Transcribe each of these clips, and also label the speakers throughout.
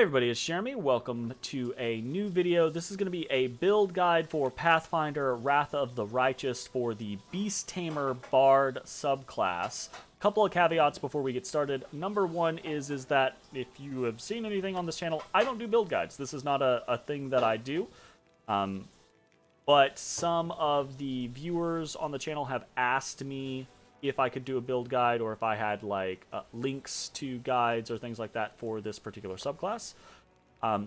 Speaker 1: Hey everybody, it's Jeremy. Welcome to a new video. This is going to be a build guide for Pathfinder Wrath of the Righteous for the Beast Tamer Bard subclass. A couple of caveats before we get started. Number one is that if you have seen anything on this channel, I don't do build guides. This is not a thing that I do. But some of the viewers on the channel have asked me if I could do a build guide or if I had like links to guides or things like that for this particular subclass.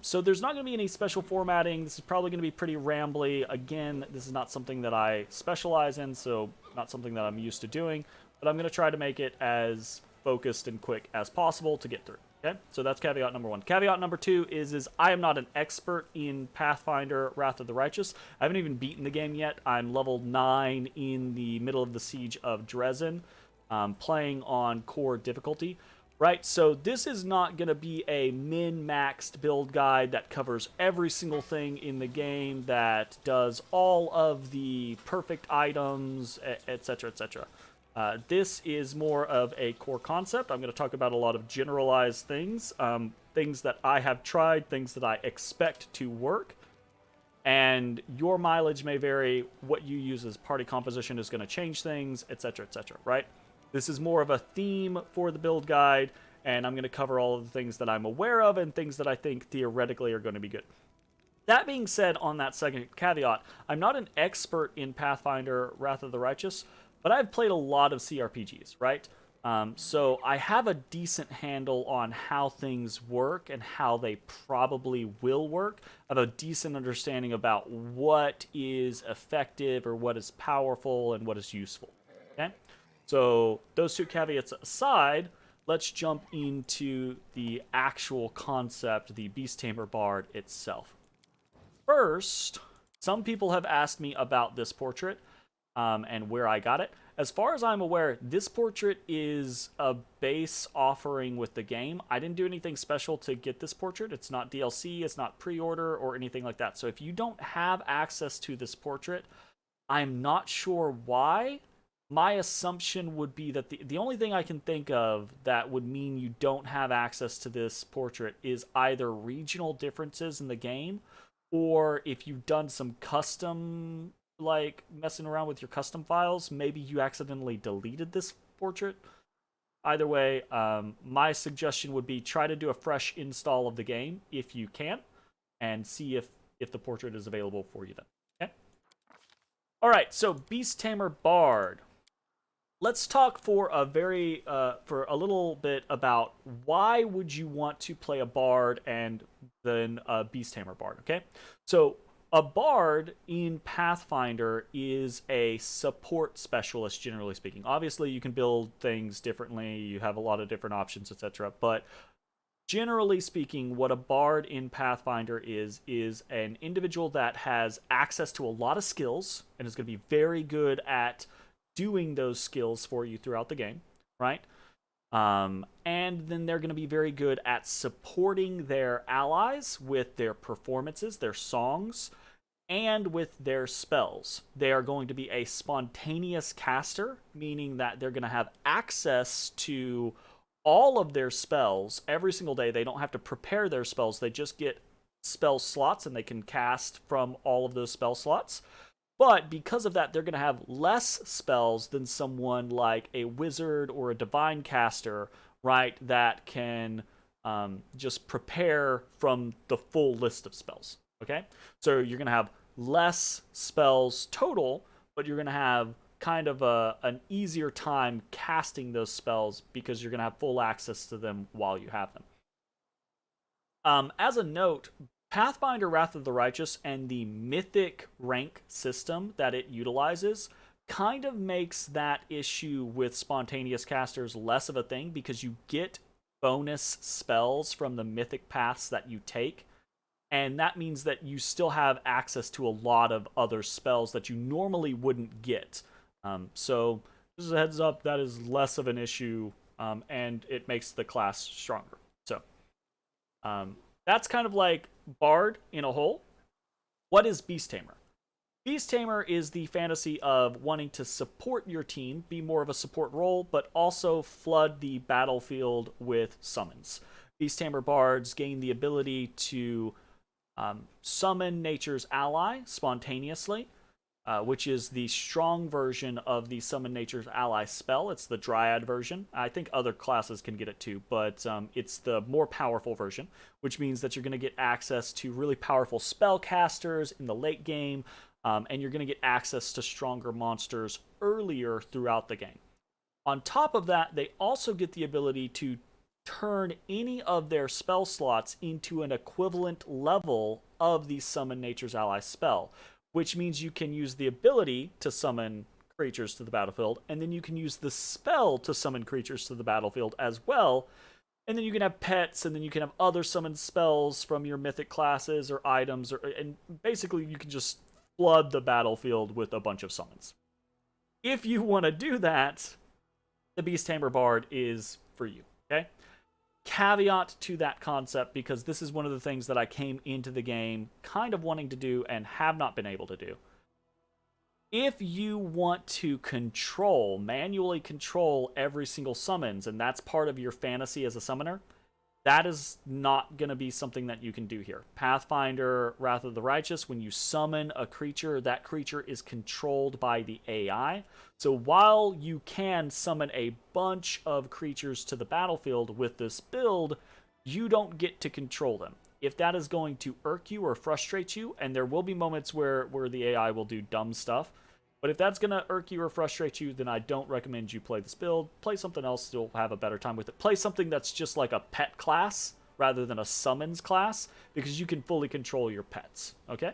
Speaker 1: So there's not going to be any special formatting. This is probably going to be pretty rambly. Again, this is not something that I specialize in, so not something that I'm used to doing, but I'm going to try to make it as focused and quick as possible to get through. Okay, so that's caveat number one. Caveat number two is I am not an expert in Pathfinder Wrath of the Righteous. I haven't even beaten the game yet. I'm level 9 in the middle of the Siege of Dresden, playing on core difficulty. Right, so this is not going to be a min-maxed build guide that covers every single thing in the game, that does all of the perfect items, etc., etc. This is more of a core concept. I'm going to talk about a lot of generalized things, things that I have tried, things that I expect to work, and your mileage may vary. What you use as party composition is going to change things, etc., etc., right? This is more of a theme for the build guide, and I'm going to cover all of the things that I'm aware of and things that I think theoretically are going to be good. That being said, on that second caveat, I'm not an expert in Pathfinder Wrath of the Righteous, but I've played a lot of CRPGs, right? So I have a decent handle on how things work and how they probably will work. I have a decent understanding about what is effective or what is powerful and what is useful, okay? So those two caveats aside, let's jump into the actual concept, the Beast Tamer Bard itself. First, some people have asked me about this portrait and where I got it. As far as I'm aware, this portrait is a base offering with the game. I didn't do anything special to get this portrait. It's not DLC, it's not pre-order or anything like that. So if you don't have access to this portrait, I'm not sure why. My assumption would be that the only thing I can think of that would mean you don't have access to this portrait is either regional differences in the game, or if you've done some custom, like messing around with your custom files, maybe you accidentally deleted this portrait. Either way, my suggestion would be try to do a fresh install of the game if you can, and see if the portrait is available for you then. Okay? Alright, so Beast Tamer Bard. Let's talk for a little bit about why would you want to play a bard and then a Beast Tamer Bard, okay? So a bard in Pathfinder is a support specialist, generally speaking. Obviously, you can build things differently. You have a lot of different options, etc. But generally speaking, what a bard in Pathfinder is an individual that has access to a lot of skills and is going to be very good at doing those skills for you throughout the game, right? And then they're going to be very good at supporting their allies with their performances, their songs, and with their spells. They are going to be a spontaneous caster, meaning that they're going to have access to all of their spells every single day. They don't have to prepare their spells. They just get spell slots, and they can cast from all of those spell slots. But because of that, they're going to have less spells than someone like a wizard or a divine caster, right, that can just prepare from the full list of spells, okay? So you're going to have less spells total, but you're going to have kind of an easier time casting those spells because you're going to have full access to them while you have them. As a note, Pathfinder Wrath of the Righteous and the Mythic rank system that it utilizes kind of makes that issue with spontaneous casters less of a thing, because you get bonus spells from the Mythic paths that you take, and that means that you still have access to a lot of other spells that you normally wouldn't get. So just a heads up, that is less of an issue, and it makes the class stronger. So that's kind of like Bard in a whole. What is Beast Tamer? Beast Tamer is the fantasy of wanting to support your team, be more of a support role, but also flood the battlefield with summons. Beast Tamer Bards gain the ability to summon nature's ally spontaneously, which is the strong version of the Summon Nature's Ally spell. It's the Dryad version. I think other classes can get it too, but it's the more powerful version, which means that you're going to get access to really powerful spellcasters in the late game, and you're going to get access to stronger monsters earlier throughout the game. On top of that, they also get the ability to turn any of their spell slots into an equivalent level of the Summon Nature's Ally spell, which means you can use the ability to summon creatures to the battlefield, and then you can use the spell to summon creatures to the battlefield as well. And then you can have pets, and then you can have other summoned spells from your mythic classes or items, and basically you can just flood the battlefield with a bunch of summons. If you want to do that, the Beast Tamer Bard is for you, okay? Caveat to that concept, because this is one of the things that I came into the game kind of wanting to do and have not been able to do. If you want to manually control every single summons, and that's part of your fantasy as a summoner, that is not going to be something that you can do here. Pathfinder, Wrath of the Righteous, when you summon a creature, that creature is controlled by the AI. So while you can summon a bunch of creatures to the battlefield with this build, you don't get to control them. If that is going to irk you or frustrate you, and there will be moments where the AI will do dumb stuff, but if that's going to irk you or frustrate you, then I don't recommend you play this build. Play something else, you'll have a better time with it. Play something that's just like a pet class rather than a summons class, because you can fully control your pets, okay?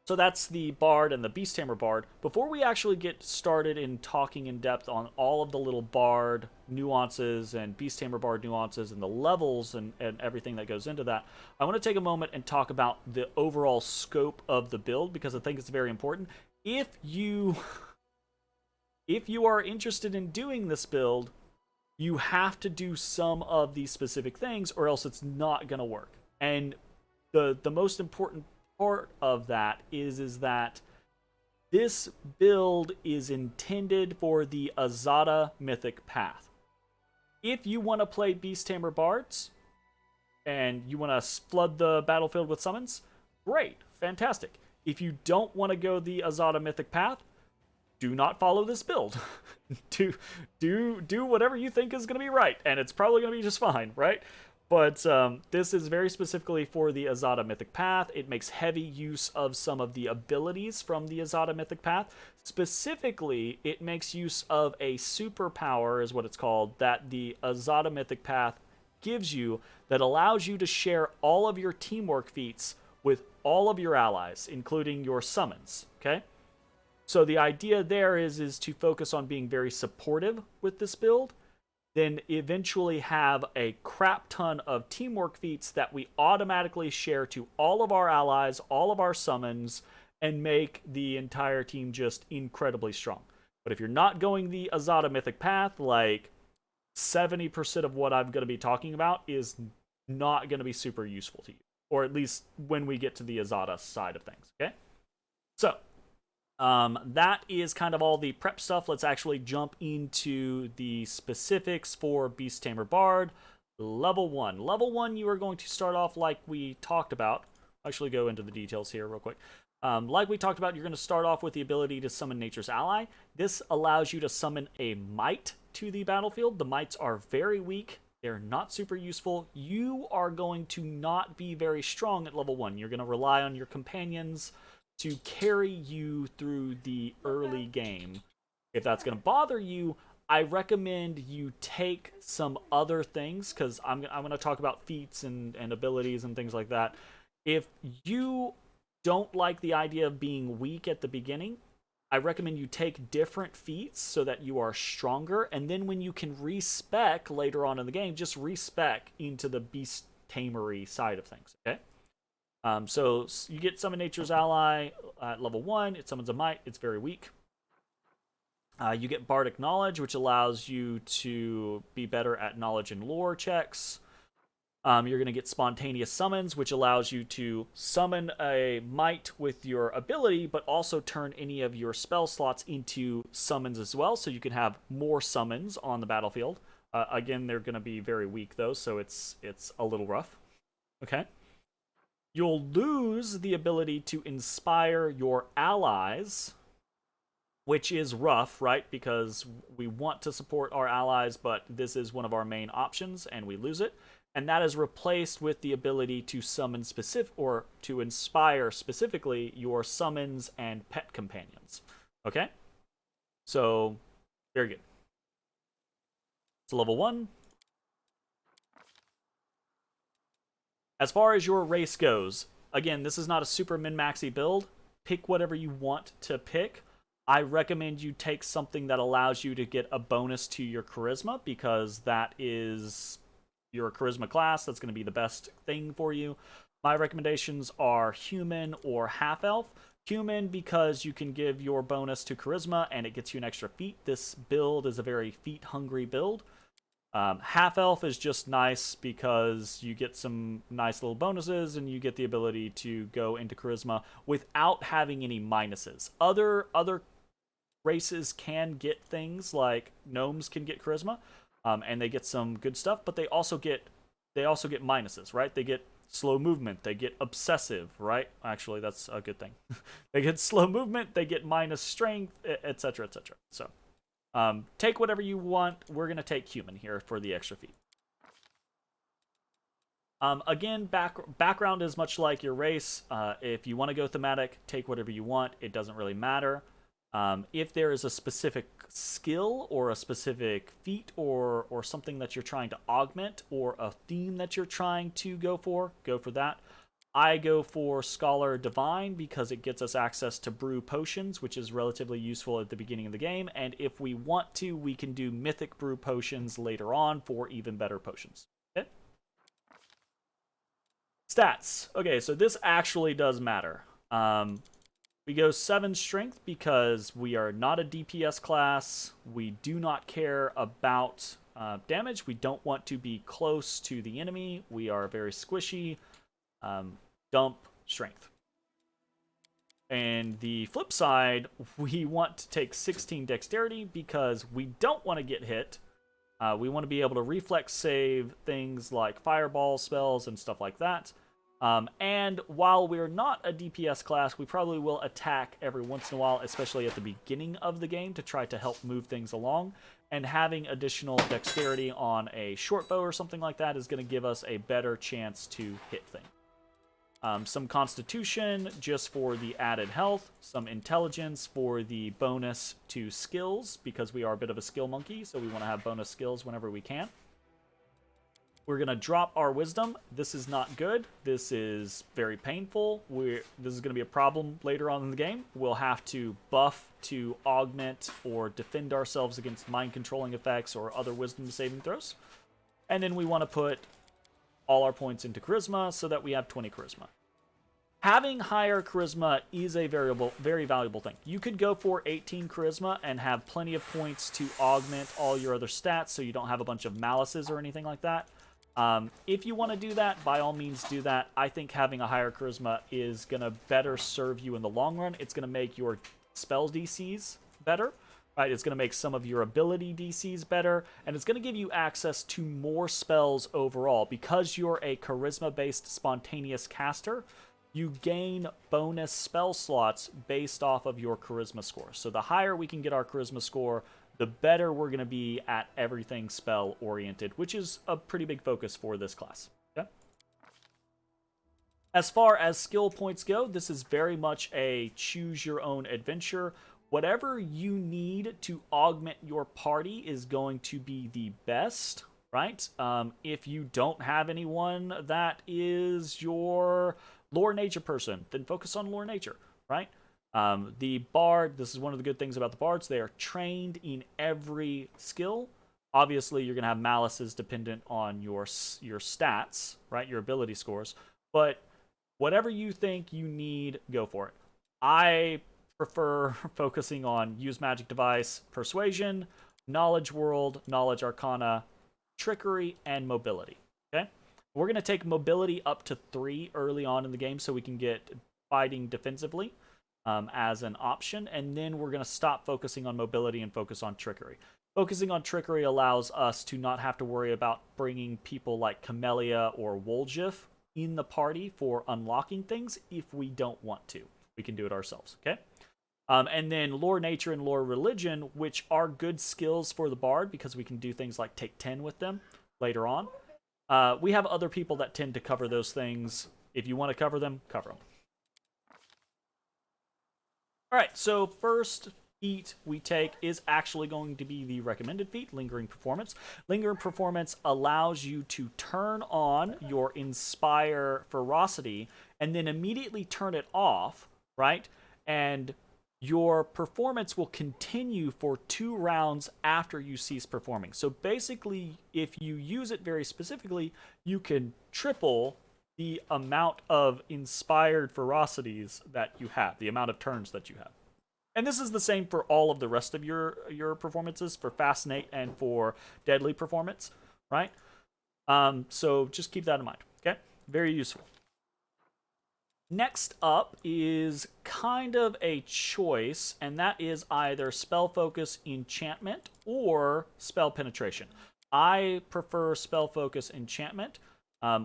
Speaker 1: So that's the Bard and the Beast Tamer Bard. Before we actually get started in talking in depth on all of the little Bard nuances and Beast Tamer Bard nuances and the levels and everything that goes into that, I want to take a moment and talk about the overall scope of the build, because I think it's very important. If you are interested in doing this build, you have to do some of these specific things, or else it's not going to work. And the most important part of that is that this build is intended for the Azada Mythic Path. If you want to play Beast Tamer Bards and you want to flood the battlefield with summons, great, fantastic. If you don't want to go the Azada Mythic Path, do not follow this build. do whatever you think is going to be right, and it's probably going to be just fine, right? But this is very specifically for the Azada Mythic Path. It makes heavy use of some of the abilities from the Azada Mythic Path. Specifically, it makes use of a superpower, is what it's called, that the Azada Mythic Path gives you, that allows you to share all of your teamwork feats with all of your allies, including your summons, okay? So the idea there is to focus on being very supportive with this build, then eventually have a crap ton of teamwork feats that we automatically share to all of our allies, all of our summons, and make the entire team just incredibly strong. But if you're not going the Azada Mythic Path, like 70% of what I'm going to be talking about is not going to be super useful to you. Or at least when we get to the Azada side of things, okay? So, that is kind of all the prep stuff. Let's actually jump into the specifics for Beast Tamer Bard. Level 1. Level 1, you are going to start off like we talked about. I'll actually go into the details here real quick. Like we talked about, you're going to start off with the ability to summon Nature's Ally. This allows you to summon a Might to the battlefield. The Mights are very weak. They're not super useful. You are going to not be very strong at level 1. You're going to rely on your companions to carry you through the early game. If that's going to bother you, I recommend you take some other things, because I'm going to talk about feats and abilities and things like that. If you don't like the idea of being weak at the beginning, I recommend you take different feats so that you are stronger, and then when you can respec later on in the game, just respec into the Beast Tamery side of things, okay? So you get Summon Nature's Ally at level 1. It summons a Might. It's very weak. You get Bardic Knowledge, which allows you to be better at knowledge and lore checks. You're going to get Spontaneous Summons, which allows you to summon a Might with your ability, but also turn any of your spell slots into summons as well, so you can have more summons on the battlefield. Again, they're going to be very weak though, so it's a little rough. Okay. You'll lose the ability to inspire your allies, which is rough, right? Because we want to support our allies, but this is one of our main options, and we lose it. And that is replaced with the ability to summon specific or to inspire specifically your summons and pet companions. Okay? So, very good. It's level 1. As far as your race goes, again, this is not a super min-maxy build. Pick whatever you want to pick. I recommend you take something that allows you to get a bonus to your charisma, because that is your charisma class. That's going to be the best thing for you. My recommendations are human or half-elf. Human, because you can give your bonus to charisma and it gets you an extra feat. This build is a very feat-hungry build. Half-elf is just nice because you get some nice little bonuses and you get the ability to go into charisma without having any minuses. Other races can get things like gnomes can get charisma, and they get some good stuff, but they also get minuses, right? They get slow movement, they get obsessive, right? Actually, that's a good thing. They get slow movement, they get minus strength, etc., etc. So, take whatever you want. We're gonna take human here for the extra feat. Again, background is much like your race. If you want to go thematic, take whatever you want. It doesn't really matter. If there is a specific skill or a specific feat or something that you're trying to augment or a theme that you're trying to go for that. I go for Scholar Divine because it gets us access to brew potions, which is relatively useful at the beginning of the game. And if we want to, we can do mythic brew potions later on for even better potions. Okay? Stats. Okay, so this actually does matter. We go 7 strength because we are not a DPS class. We do not care about damage. We don't want to be close to the enemy. We are very squishy. Dump strength. And the flip side, we want to take 16 dexterity because we don't want to get hit. We want to be able to reflex save things like fireball spells and stuff like that. And while we're not a DPS class, we probably will attack every once in a while, especially at the beginning of the game to try to help move things along. And having additional dexterity on a short bow or something like that is going to give us a better chance to hit things. Some constitution just for the added health, some intelligence for the bonus to skills because we are a bit of a skill monkey, so we want to have bonus skills whenever we can. We're going to drop our wisdom. This is not good. This is very painful. This is going to be a problem later on in the game. We'll have to buff to augment or defend ourselves against mind-controlling effects or other wisdom saving throws. And then we want to put all our points into charisma so that we have 20 charisma. Having higher charisma is a very valuable thing. You could go for 18 charisma and have plenty of points to augment all your other stats so you don't have a bunch of malices or anything like that. If you want to do that, by all means do that. I think having a higher charisma is going to better serve you in the long run. It's going to make your spell DCs better. Right, it's going to make some of your ability DCs better, and it's going to give you access to more spells overall. Because you're a charisma-based spontaneous caster, you gain bonus spell slots based off of your charisma score. So the higher we can get our charisma score, the better we're going to be at everything spell-oriented, which is a pretty big focus for this class. Okay? As far as skill points go, this is very much a choose-your-own adventure. Whatever you need to augment your party is going to be the best, right? If you don't have anyone that is your lore nature person, then focus on lore nature, right? The bard, this is one of the good things about the bards, they are trained in every skill. Obviously, you're going to have malices dependent on your stats, right? Your ability scores. But whatever you think you need, go for it. I prefer focusing on use magic device, persuasion, knowledge world, knowledge arcana, trickery, and mobility. Okay, we're going to take mobility up to 3 early on in the game so we can get fighting defensively as an option, and then we're going to stop focusing on mobility and focus on trickery. Focusing on trickery allows us to not have to worry about bringing people like Camellia or Woljif in the party for unlocking things if we don't want to. We can do it ourselves, okay? And then Lore Nature and Lore Religion, which are good skills for the Bard because we can do things like take 10 with them later on. We have other people that tend to cover those things. If you want to cover them, cover them. All right, so first feat we take is actually going to be the recommended feat, Lingering Performance. Lingering Performance allows you to turn on your Inspire Ferocity and then immediately turn it off, right? And your performance will continue for 2 rounds after you cease performing. So basically, if you use it very specifically, you can triple the amount of inspired ferocities that you have, the amount of turns that you have. And this is the same for all of the rest of your performances, for Fascinate and for Deadly Performance, right? So just keep that in mind, okay? Very useful. Next up is kind of a choice, and that is either Spell Focus Enchantment or Spell Penetration. I prefer Spell Focus Enchantment.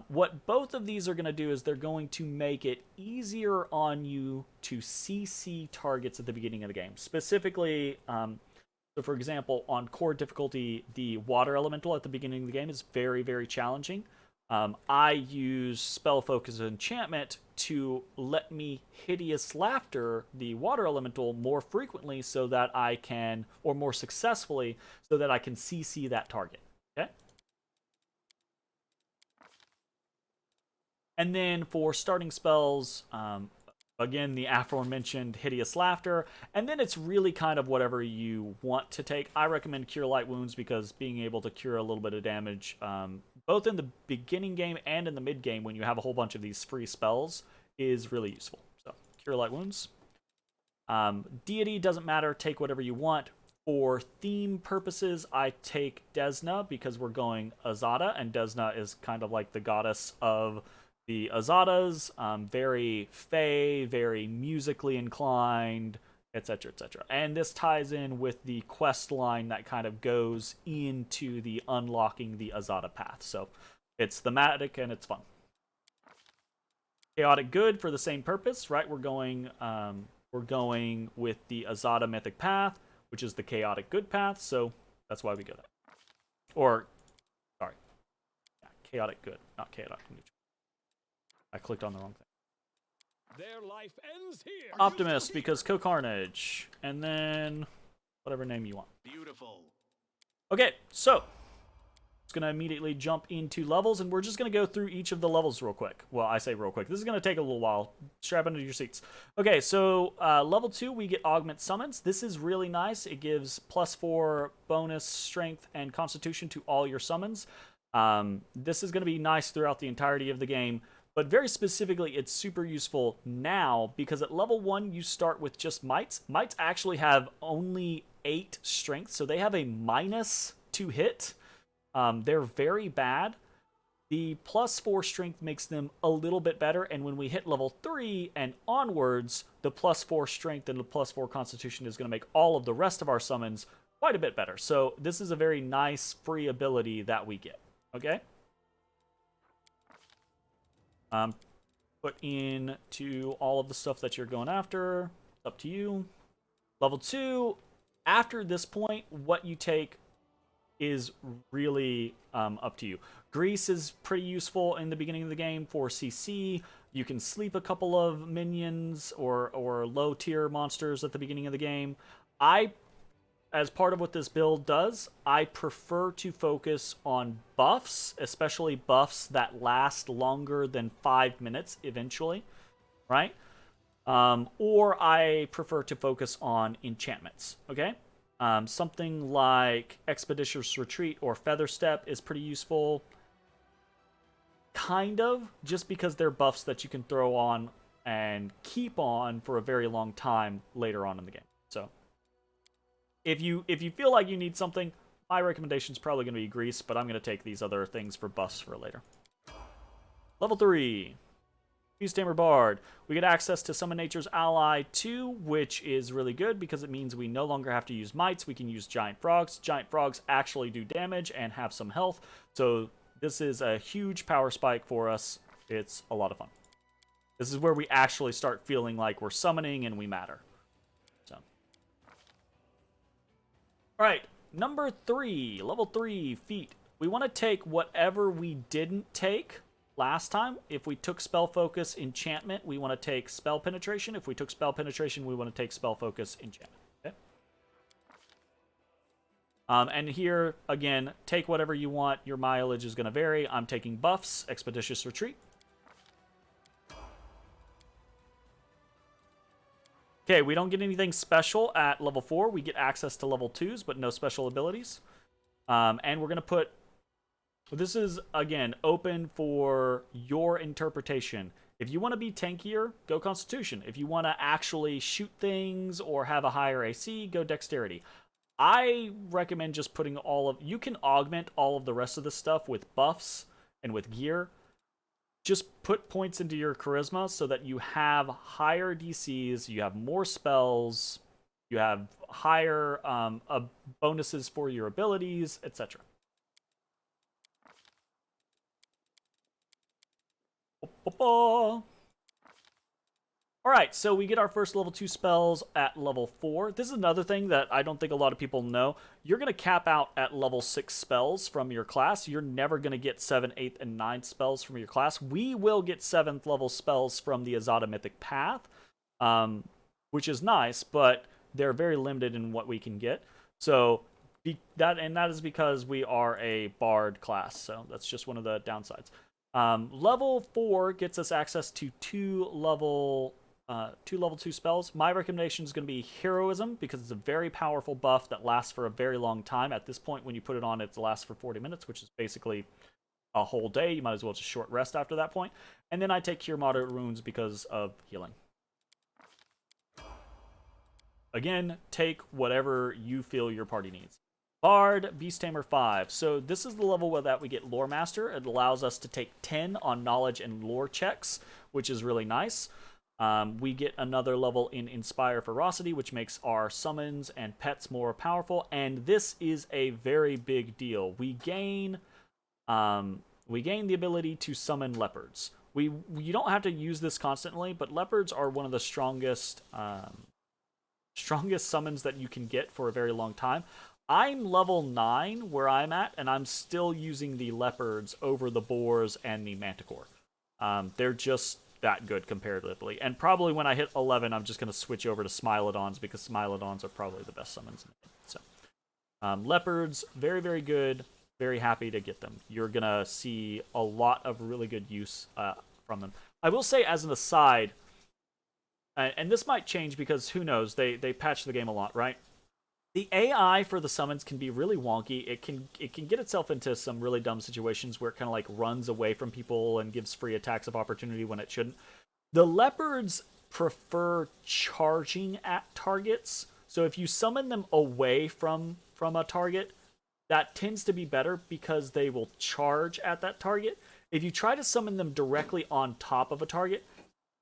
Speaker 1: What both of these are going to do is they're going to make it easier on you to CC targets at the beginning of the game. Specifically, so for example, on core difficulty, the Water Elemental at the beginning of the game is very, very challenging. I use Spell Focus Enchantment to let me Hideous Laughter the Water Elemental more frequently so that I can, or more successfully, so that I can CC that target. Okay? And then for starting spells, again, the aforementioned Hideous Laughter, and then it's really kind of whatever you want to take. I recommend Cure Light Wounds because being able to cure a little bit of damage, both in the beginning game and in the mid game when you have a whole bunch of these free spells, is really useful. So, Cure Light Wounds. Deity doesn't matter, take whatever you want. For theme purposes, I take Desna because we're going Azada, and Desna is kind of like the goddess of the Azadas, very fey, very musically inclined, etc., etc. And this ties in with the quest line that kind of goes into the unlocking the Azada path. So it's thematic and it's fun. Chaotic Good for the same purpose, right? We're going with the Azada Mythic path, which is the Chaotic Good path. So that's why we go that. Or, sorry, yeah, Chaotic Good, not Chaotic Neutral. I clicked on the wrong thing.
Speaker 2: Their life ends here.
Speaker 1: Optimus, because Co-Carnage. And then whatever name you want.
Speaker 2: Beautiful.
Speaker 1: Okay, so it's going to immediately jump into levels, and we're just going to go through each of the levels real quick. Well, I say real quick. This is going to take a little while. Strap into your seats. Okay, so level 2, we get Augment Summons. This is really nice. It gives +4 bonus strength and constitution to all your summons. This is going to be nice throughout the entirety of the game. But very specifically, it's super useful now because at level 1, you start with just Mites. Mites actually have only 8 strength, so they have a -2 hit. They're very bad. The +4 strength makes them a little bit better, and when we hit level 3 and onwards, the +4 strength and the +4 constitution is going to make all of the rest of our summons quite a bit better. So this is a very nice free ability that we get. Okay? Put into all of the stuff that you're going after. It's up to you. Level 2, after this point, what you take is really up to you. Grease is pretty useful in the beginning of the game for CC. You can sleep a couple of minions or low tier monsters at the beginning of the game. As part of what this build does, I prefer to focus on buffs, especially buffs that last longer than 5 minutes eventually, right? Or I prefer to focus on enchantments, okay? Something like Expeditious Retreat or Feather Step is pretty useful. Kind of, just because they're buffs that you can throw on and keep on for a very long time later on in the game. So if you feel like you need something, my recommendation is probably going to be Grease, but I'm going to take these other things for buffs for later. Level 3. Beast Tamer Bard. We get access to Summon Nature's Ally 2, which is really good because it means we no longer have to use mites. We can use giant frogs. Giant frogs actually do damage and have some health. So this is a huge power spike for us. It's a lot of fun. This is where we actually start feeling like we're summoning and we matter. So, all right, number 3, level 3 feat. We want to take whatever we didn't take last time. If we took Spell Focus Enchantment, we want to take Spell Penetration. If we took Spell Penetration, we want to take Spell Focus Enchantment. Okay. And here, again, take whatever you want. Your mileage is going to vary. I'm taking buffs, Expeditious Retreat. Okay, we don't get anything special at level 4. We get access to level 2s, but no special abilities. And we're going to put... This is, again, open for your interpretation. If you want to be tankier, go Constitution. If you want to actually shoot things or have a higher AC, go Dexterity. I recommend just putting all of... You can augment all of the rest of the stuff with buffs and with gear. Just put points into your Charisma so that you have higher DCs, you have more spells, you have higher bonuses for your abilities, etc. Alright, so we get our first level 2 spells at level 4. This is another thing that I don't think a lot of people know. You're going to cap out at level 6 spells from your class. You're never going to get 7th, 8th, and 9th spells from your class. We will get 7th level spells from the Azada Mythic Path, which is nice, but they're very limited in what we can get. So that is because we are a Bard class, so that's just one of the downsides. Level 4 gets us access to 2 level 2 spells. My recommendation is going to be Heroism because it's a very powerful buff that lasts for a very long time. At this point, when you put it on, it lasts for 40 minutes, which is basically a whole day. You might as well just short rest after that point. And then I take Cure Moderate Wounds because of healing. Again, take whatever you feel your party needs. Bard, Beast Tamer 5. So this is the level where that we get Lore Master. It allows us to take 10 on knowledge and lore checks, which is really nice. We get another level in Inspire Ferocity, which makes our summons and pets more powerful. And this is a very big deal. We gain the ability to summon leopards. You don't have to use this constantly, but leopards are one of the strongest summons that you can get for a very long time. I'm level 9 where I'm at, and I'm still using the leopards over the boars and the manticore. They're just that good comparatively. And probably when I hit 11, I'm just going to switch over to Smilodons because Smilodons are probably the best summons in the game. So, leopards, very, very good. Very happy to get them. You're going to see a lot of really good use from them. I will say, as an aside, and this might change because who knows, they patch the game a lot, right? The AI for the summons can be really wonky. It can get itself into some really dumb situations where it kind of like runs away from people and gives free attacks of opportunity when it shouldn't. The leopards prefer charging at targets. So if you summon them away from a target, that tends to be better because they will charge at that target. If you try to summon them directly on top of a target,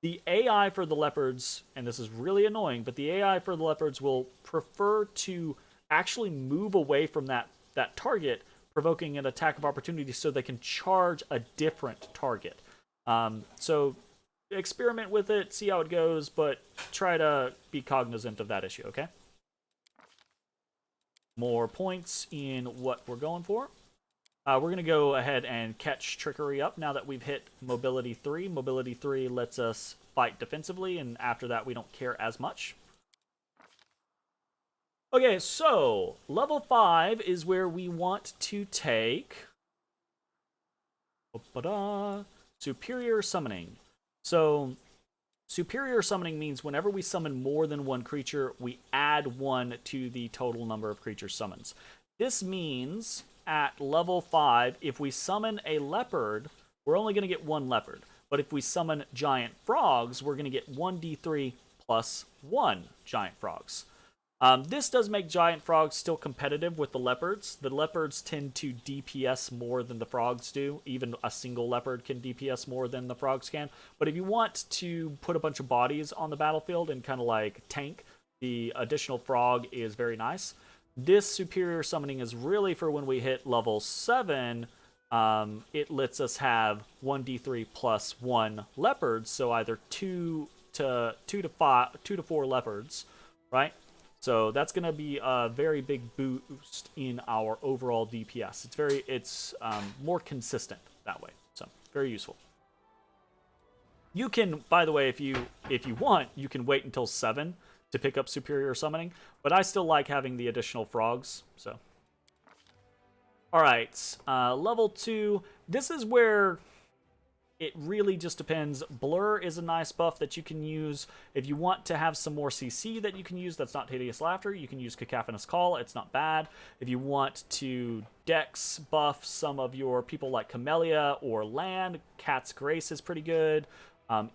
Speaker 1: the AI for the leopards, and this is really annoying, but the AI for the leopards will prefer to actually move away from that target, provoking an attack of opportunity so they can charge a different target. So experiment with it, see how it goes, but try to be cognizant of that issue, okay? More points in what we're going for. We're going to go ahead and catch Trickery up now that we've hit Mobility 3. Mobility 3 lets us fight defensively, and after that we don't care as much. Okay, so level 5 is where we want to take Superior Summoning. So Superior Summoning means whenever we summon more than one creature, we add 1 to the total number of creature summons. This means at level 5, if we summon a leopard, we're only going to get 1 leopard. But if we summon giant frogs, we're going to get 1d3 plus 1 giant frogs. This does make giant frogs still competitive with the leopards. The leopards tend to DPS more than the frogs do. Even a single leopard can DPS more than the frogs can. But if you want to put a bunch of bodies on the battlefield and kind of like tank, the additional frog is very nice. This superior summoning is really for when we hit level 7. It lets us have 1d3 plus 1 leopards, so either 2 to 4 leopards, right? So that's going to be a very big boost in our overall DPS. It's more consistent that way. So very useful. You can, by the way, if you want, you can wait until 7 to pick up superior summoning, but I still like having the additional frogs. So, all right, level 2. This is where it really just depends. Blur is a nice buff that you can use. If you want to have some more CC that you can use that's not Hideous Laughter, you can use Cacophonous Call. It's not bad. If you want to Dex buff some of your people like Camellia or Land, Cat's Grace is pretty good.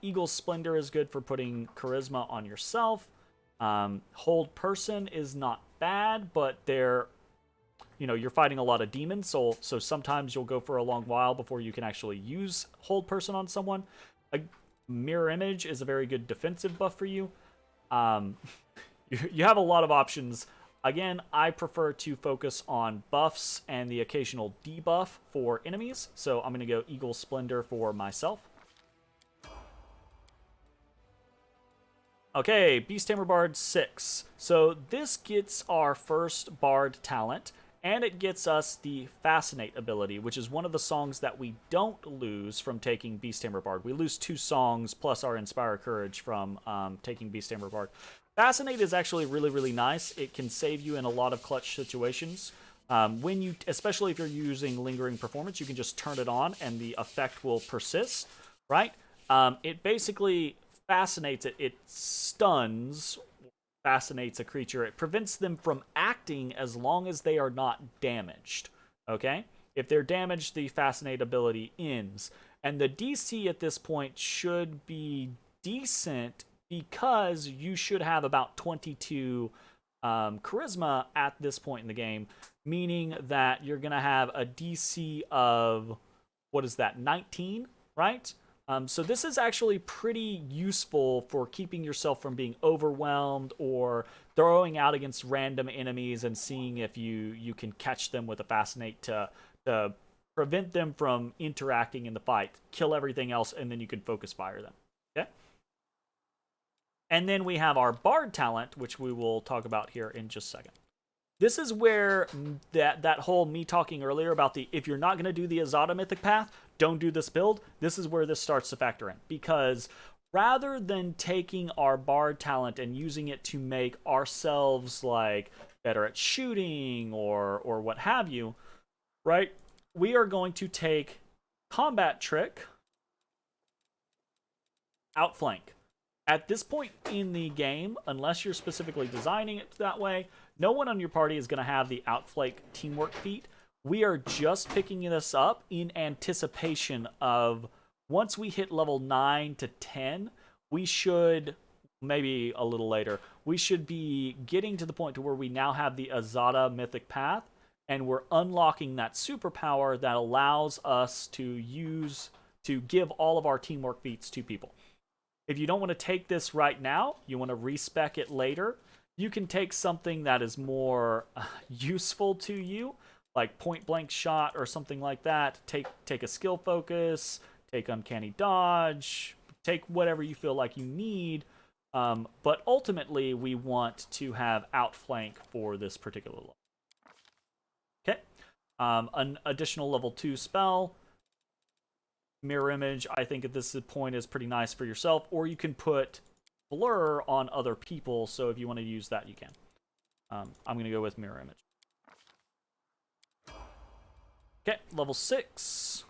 Speaker 1: Eagle's Splendor is good for putting Charisma on yourself. Hold Person is not bad, but you're fighting a lot of demons, so sometimes you'll go for a long while before you can actually use Hold Person on someone. A Mirror Image is a very good defensive buff for you. You have a lot of options. Again, I prefer to focus on buffs and the occasional debuff for enemies, so I'm going to go Eagle Splendor for myself. Okay, Beast Tamer Bard 6. So this gets our first Bard talent, and it gets us the Fascinate ability, which is one of the songs that we don't lose from taking Beast Tamer Bard. We lose 2 songs plus our Inspire Courage from taking Beast Tamer Bard. Fascinate is actually really, really nice. It can save you in a lot of clutch situations. Especially if you're using Lingering Performance, you can just turn it on and the effect will persist, right? It basically fascinates it. It fascinates a creature. It prevents them from acting as long as they are not damaged. Okay? If they're damaged, the Fascinate ability ends. And the DC at this point should be decent because you should have about 22 charisma at this point in the game, meaning that you're going to have a DC of, 19, right? So this is actually pretty useful for keeping yourself from being overwhelmed or throwing out against random enemies and seeing if you can catch them with a Fascinate to prevent them from interacting in the fight, kill everything else, and then you can focus fire them. Okay? And then we have our Bard talent, which we will talk about here in just a second. This is where that whole me talking earlier about if you're not going to do the Azada Mythic Path, don't do this build. This is where this starts to factor in. Because rather than taking our Bard talent and using it to make ourselves like better at shooting or what have you, right? We are going to take Combat Trick, Outflank. At this point in the game, unless you're specifically designing it that way, no one on your party is going to have the Outflank teamwork feat. We are just picking this up in anticipation of once we hit level 9 to 10, we should, maybe a little later, we should be getting to the point to where we now have the Azada Mythic Path, and we're unlocking that superpower that allows us to give all of our teamwork feats to people. If you don't want to take this right now, you want to respec it later, you can take something that is more useful to you, like Point Blank Shot or something like that. Take a skill focus, take Uncanny Dodge, take whatever you feel like you need. But ultimately, we want to have Outflank for this particular level. Okay. An additional level 2 spell. Mirror Image, I think at this point is pretty nice for yourself, or you can put Blur on other people, so if you want to use that, you can. I'm going to go with Mirror Image. Okay, level 6,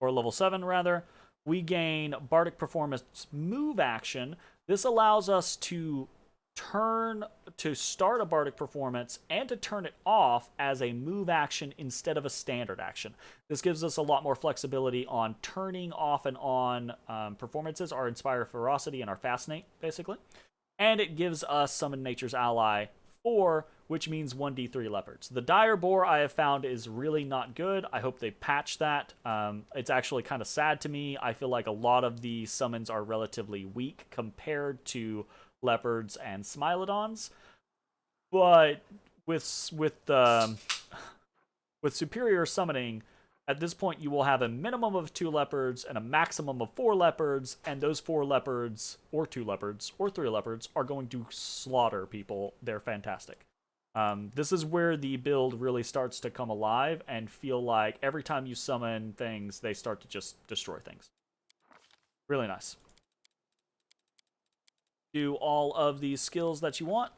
Speaker 1: or level 7 rather, we gain Bardic Performance move action. This allows us to start a Bardic Performance and to turn it off as a move action instead of a standard action. This gives us a lot more flexibility on turning off and on performances, our Inspire Ferocity and our Fascinate, basically. and it gives us Summon Nature's Ally 4, which means 1d3 leopards. The Dire Boar I have found is really not good. I hope they patch that. It's actually kind of sad to me. I feel like a lot of the summons are relatively weak compared to leopards and smilodons. But with superior summoning, at this point you will have a minimum of 2 leopards and a maximum of 4 leopards, and those 4 leopards, or 2 leopards, or 3 leopards are going to slaughter people. They're fantastic. This is where the build really starts to come alive and feel like every time you summon things, they start to just destroy things. Really nice. Do all of these skills that you want.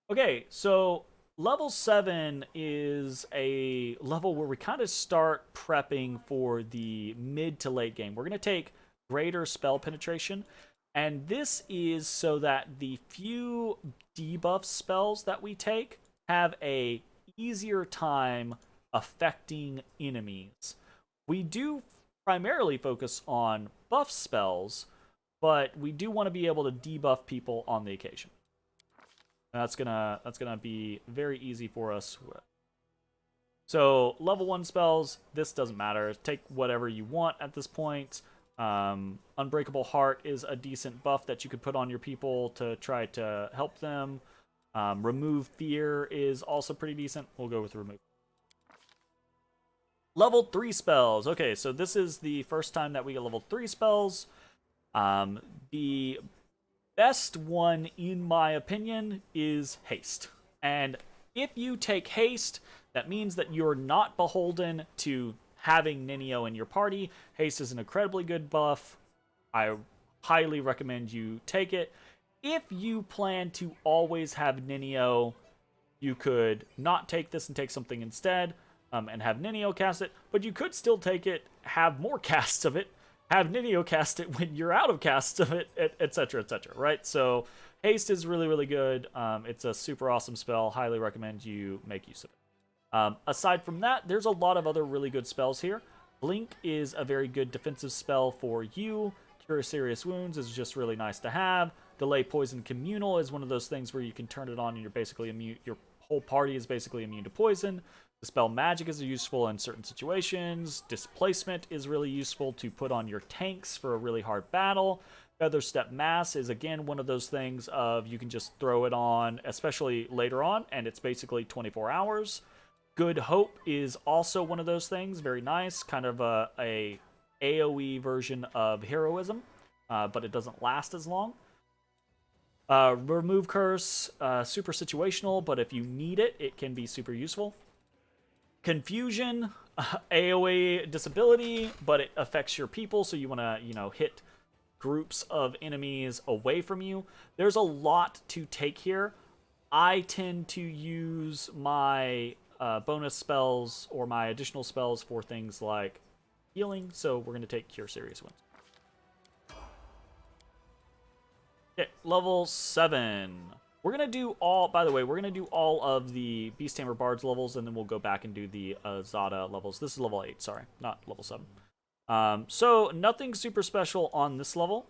Speaker 1: Okay, so level 7 is a level where we kind of start prepping for the mid to late game. We're going to take greater spell penetration, and this is so that the few debuff spells that we take have a easier time affecting enemies. We do primarily focus on buff spells, but we do want to be able to debuff people on the occasion. That's gonna be very easy for us. So level 1 spells, this doesn't matter. Take whatever you want at this point. Unbreakable Heart is a decent buff that you could put on your people to try to help them. Remove Fear is also pretty decent. We'll go with Remove. Level 3 spells. Okay, so this is the first time that we get level 3 spells. The best one, in my opinion, is Haste. And if you take Haste, that means that you're not beholden to having Ninio in your party. Haste is an incredibly good buff. I highly recommend you take it. If you plan to always have Ninio, you could not take this and take something instead, and have Ninio cast it, but you could still take it, have more casts of it, have Ninio cast it when you're out of casts of it, etc., etc., right? So Haste is really, really good. It's a super awesome spell. Highly recommend you make use of it. Aside from that, there's a lot of other really good spells here. Blink is a very good defensive spell for you. Cure Serious Wounds is just really nice to have. Delay Poison Communal is one of those things where you can turn it on and you're basically immune. Your whole party is basically immune to poison. Dispel Magic is useful in certain situations. Displacement is really useful to put on your tanks for a really hard battle. Feather Step Mass is, again, one of those things of you can just throw it on, especially later on, and it's basically 24 hours. Good Hope is also one of those things. Very nice. Kind of a AoE version of Heroism, but it doesn't last as long. Remove Curse, super situational, but if you need it, it can be super useful. Confusion, AoE disability, but it affects your people, so you want to, hit groups of enemies away from you. There's a lot to take here. I tend to use my bonus spells or my additional spells for things like healing, so we're going to take Cure Serious Wounds. Okay, level 7. We're going to do all, by the way, we're going to do all of the Beast Tamer Bard's levels, and then we'll go back and do the Zada levels. This is level 8, sorry, not level 7. So, nothing super special on this level.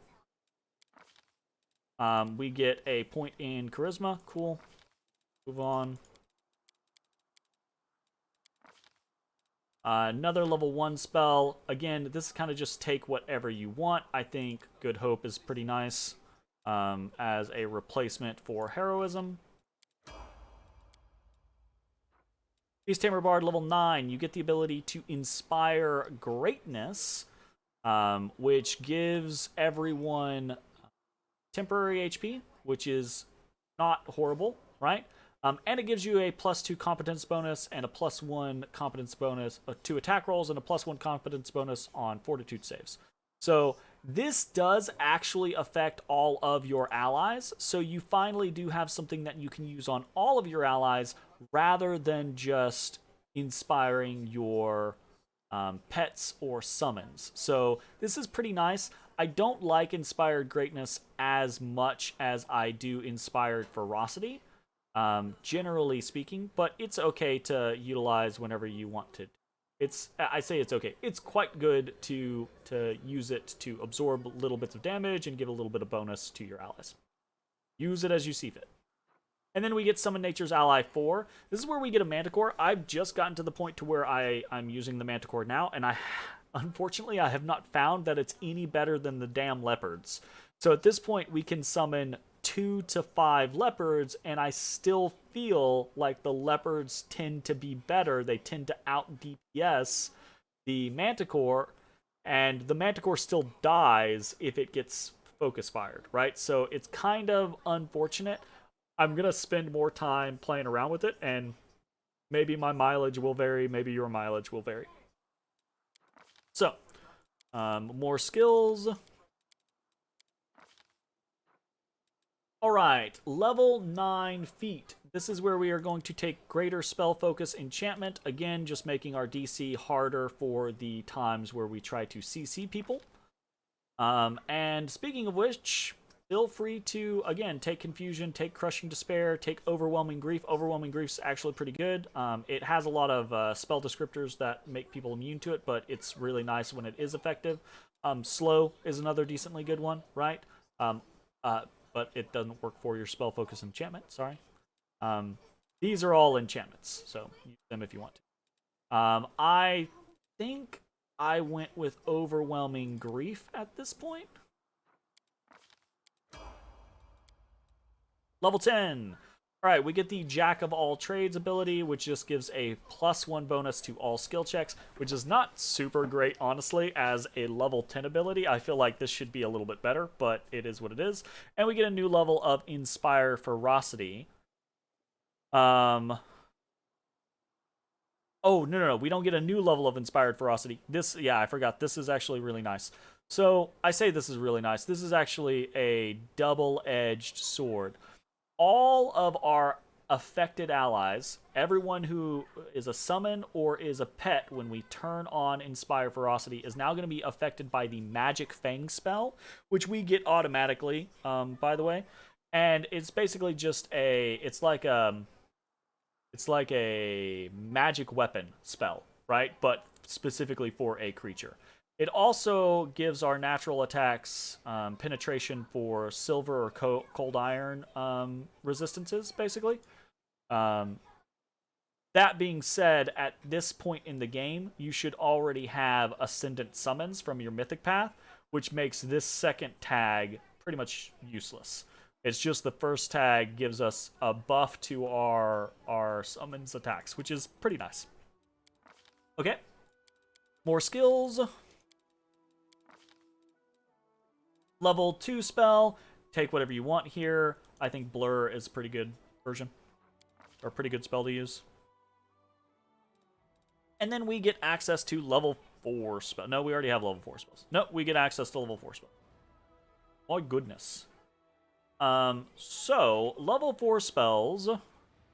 Speaker 1: We get a point in Charisma. Cool. Move on. Another level 1 spell. Again, this is kind of just take whatever you want. I think Good Hope is pretty nice. As a replacement for Heroism. Beast Tamer Bard level 9, you get the ability to Inspire Greatness, which gives everyone temporary HP, which is not horrible, right? And it gives you a +2 competence bonus and a +1 competence bonus to attack rolls and a +1 competence bonus on fortitude saves. So this does actually affect all of your allies, so you finally do have something that you can use on all of your allies rather than just inspiring your pets or summons. So this is pretty nice. I don't like Inspired Greatness as much as I do Inspired Ferocity, generally speaking, but it's okay to utilize whenever you want to. I say it's okay. It's quite good to use it to absorb little bits of damage and give a little bit of bonus to your allies. Use it as you see fit. And then we get Summon Nature's Ally 4. This is where we get a Manticore. I've just gotten to the point to where I'm using the Manticore now, and unfortunately I have not found that it's any better than the damn leopards. So at this point we can summon 2 to 5 leopards, and I still feel like the leopards tend to be better. They tend to out DPS the Manticore, and the Manticore still dies if it gets focus fired, right? So it's kind of unfortunate. I'm going to spend more time playing around with it, and maybe my mileage will vary, maybe your mileage will vary. So, more skills. Alright, level 9 feat. This is where we are going to take greater spell focus enchantment. Again, just making our DC harder for the times where we try to CC people. And speaking of which, feel free to, again, take Confusion, take Crushing Despair, take Overwhelming Grief. Overwhelming Grief's actually pretty good. It has a lot of spell descriptors that make people immune to it, but it's really nice when it is effective. Slow is another decently good one, right? But it doesn't work for your spell focus enchantment, sorry. These are all enchantments, so use them if you want to. I think I went with Overwhelming Grief at this point. Level 10. Alright, we get the Jack of all trades ability, which just gives a +1 bonus to all skill checks, which is not super great, honestly, as a level 10 ability. I feel like this should be a little bit better, but it is what it is. And we get a new level of Inspire Ferocity. Oh, no, we don't get a new level of Inspired Ferocity. Yeah, I forgot. This is actually really nice. So, I say this is really nice. This is actually a double-edged sword. All of our affected allies, everyone who is a summon or is a pet when we turn on Inspire Ferocity, is now going to be affected by the Magic Fang spell, which we get automatically, by the way. And it's basically just it's like a magic weapon spell, right? But specifically for a creature. It also gives our natural attacks penetration for silver or cold iron resistances, basically. That being said, at this point in the game, you should already have Ascendant Summons from your Mythic Path, which makes this second tag pretty much useless. It's just the first tag gives us a buff to our summons attacks, which is pretty nice. Okay. More skills. Level 2 spell. Take whatever you want here. I think Blur is a pretty good version. Or a pretty good spell to use. And then we get access to level 4 spell. No, we already have level 4 spells. No, we get access to level 4 spells. My goodness. So, level 4 spells.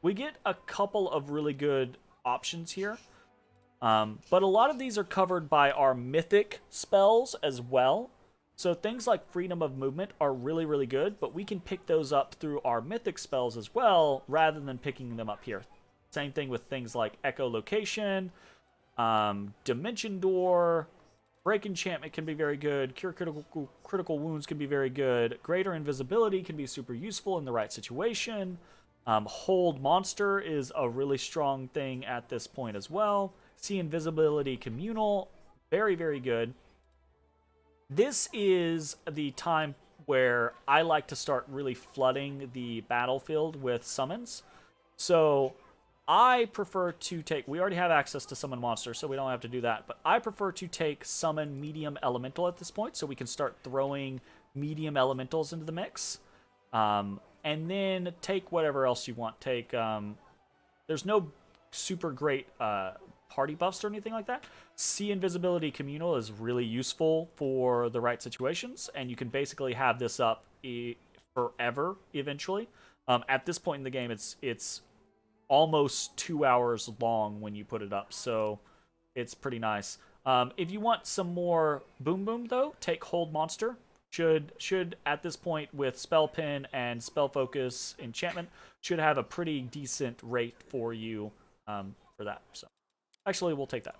Speaker 1: We get a couple of really good options here. But a lot of these are covered by our Mythic spells as well. So things like Freedom of Movement are really, really good, but we can pick those up through our Mythic spells as well, rather than picking them up here. Same thing with things like Echolocation, Dimension Door, Break Enchantment can be very good, Cure Critical Wounds can be very good, Greater Invisibility can be super useful in the right situation, Hold Monster is a really strong thing at this point as well, See Invisibility Communal, very, very good. This is the time where I like to start really flooding the battlefield with summons. So I prefer to take... We already have access to Summon Monster, so we don't have to do that. But I prefer to take Summon Medium Elemental at this point, so we can start throwing Medium Elementals into the mix. And then take whatever else you want. Take... there's no super great... party buffs or anything like that. See Invisibility Communal is really useful for the right situations, and you can basically have this up forever eventually. At this point in the game, it's almost 2 hours long when you put it up, so it's pretty nice. If you want some more boom boom though, take Hold Monster. Should at this point with Spell Pin and Spell Focus Enchantment should have a pretty decent rate for you for that. So. Actually, we'll take that.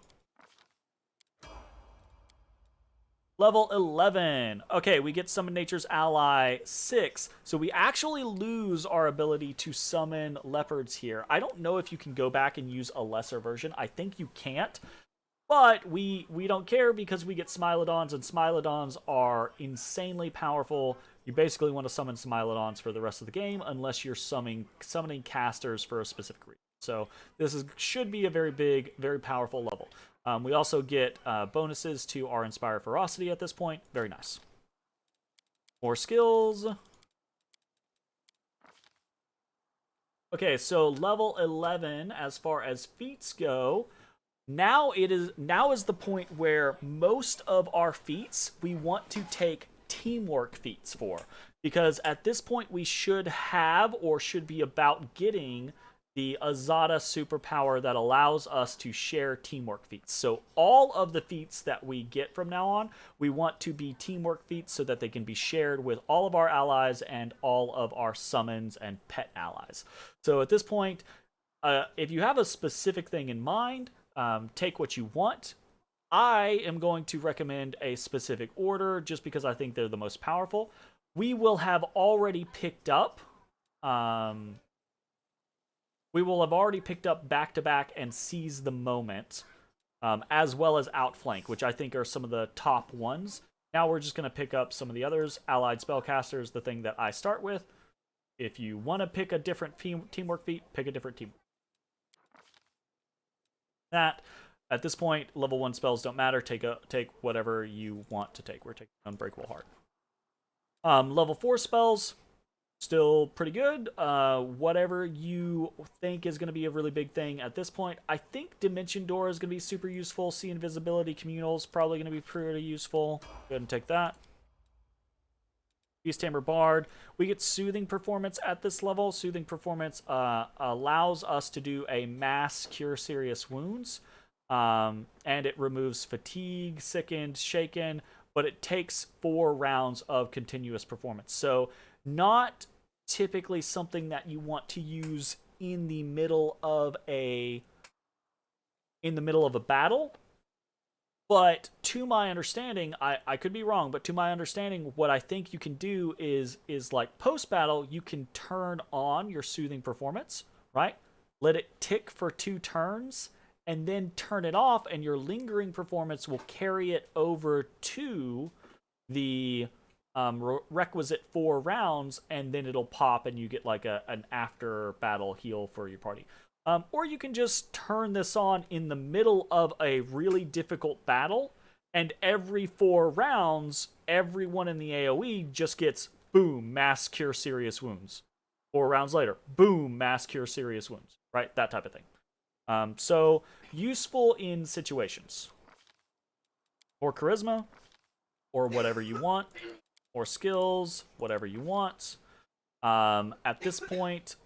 Speaker 1: Level 11. Okay, we get Summon Nature's Ally 6. So we actually lose our ability to summon leopards here. I don't know if you can go back and use a lesser version. I think you can't. But we don't care because we get Smilodons, and Smilodons are insanely powerful. You basically want to summon Smilodons for the rest of the game unless you're summoning casters for a specific reason. So should be a very big, very powerful level. We also get bonuses to our Inspire Ferocity at this point. Very nice. More skills. Okay, so level 11 as far as feats go. Now is the point where most of our feats we want to take teamwork feats for, because at this point we should have or should be about getting the Azada superpower that allows us to share teamwork feats. So all of the feats that we get from now on, we want to be teamwork feats so that they can be shared with all of our allies and all of our summons and pet allies. So at this point, if you have a specific thing in mind, take what you want. I am going to recommend a specific order just because I think they're the most powerful. We will have already picked up back to back and seize the moment, as well as outflank, which I think are some of the top ones. Now we're just going to pick up some of the others. Allied Spellcasters, the thing that I start with. If you want to pick a different teamwork feat, pick a different team. That at this point, level 1 spells don't matter. Take whatever you want to take. We're taking Unbreakable Heart. Level 4 spells, still pretty good. Whatever you think is going to be a really big thing at this point. I think Dimension Door is going to be super useful. See Invisibility, Communal is probably going to be pretty useful. Go ahead and take that. Beast Tamer Bard. We get Soothing Performance at this level. Soothing Performance allows us to do a mass Cure Serious Wounds. And it removes Fatigue, Sickened, Shaken, but it takes 4 rounds of continuous performance. So not typically something that you want to use in the middle of a battle. But to my understanding, I could be wrong, but to my understanding, what I think you can do is like post-battle, you can turn on your Soothing Performance, right? Let it tick for 2 turns, and then turn it off, and your Lingering Performance will carry it over to the requisite 4 rounds, and then it'll pop, and you get like an after-battle heal for your party. Or you can just turn this on in the middle of a really difficult battle, and every 4 rounds, everyone in the AoE just gets, boom, mass Cure Serious Wounds. 4 rounds later, boom, mass Cure Serious Wounds. Right? That type of thing. So, useful in situations. Or Charisma, or whatever you want. Or skills, whatever you want. At this point,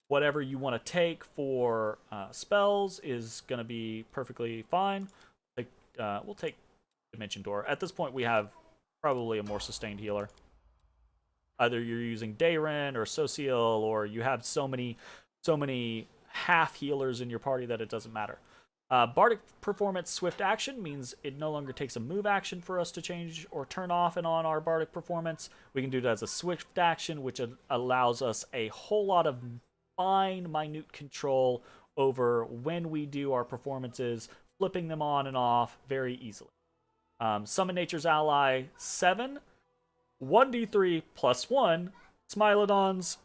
Speaker 1: whatever you want to take for spells is going to be perfectly fine. We'll take Dimension Door. At this point, we have probably a more sustained healer. Either you're using Dayren or Sociel, or you have so many half healers in your party that it doesn't matter. Bardic Performance Swift Action means it no longer takes a move action for us to change or turn off and on our Bardic Performance. We can do it as a swift action, which allows us a whole lot of fine, minute control over when we do our performances, flipping them on and off very easily. Summon Nature's Ally 7, 1d3 plus 1, Smilodons,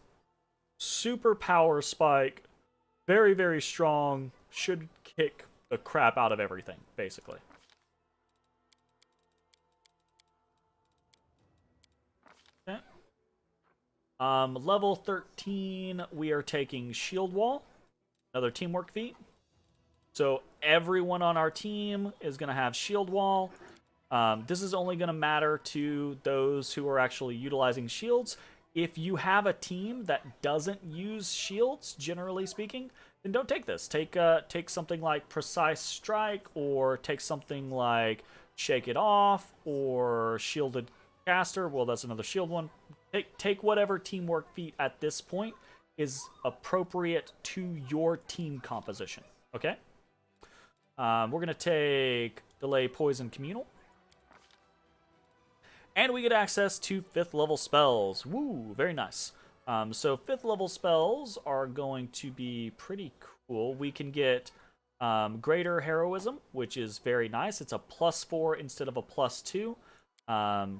Speaker 1: Superpower Spike, very, very strong, should kick the crap out of everything, basically. Okay. Level 13, we are taking Shield Wall, another teamwork feat. So everyone on our team is going to have Shield Wall. This is only going to matter to those who are actually utilizing shields. If you have a team that doesn't use shields, generally speaking, then don't take this. Take something like Precise Strike, or take something like Shake It Off, or Shielded Caster. Well, that's another shield one. Take whatever teamwork feat at this point is appropriate to your team composition. Okay? We're going to take Delay Poison Communal. And we get access to 5th level spells. Woo, very nice. So 5th level spells are going to be pretty cool. We can get Greater Heroism, which is very nice. It's a +4 instead of a +2.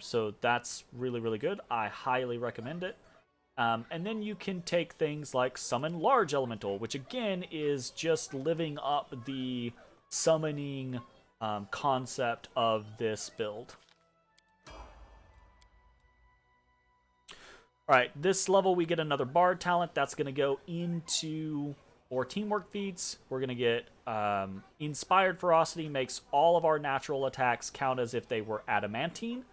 Speaker 1: So that's really, really good. I highly recommend it. And then you can take things like Summon Large Elemental, which again is just living up the summoning concept of this build. Alright, this level we get another Bard talent. That's going to go into our teamwork feats. We're going to get Inspired Ferocity, makes all of our natural attacks count as if they were adamantine.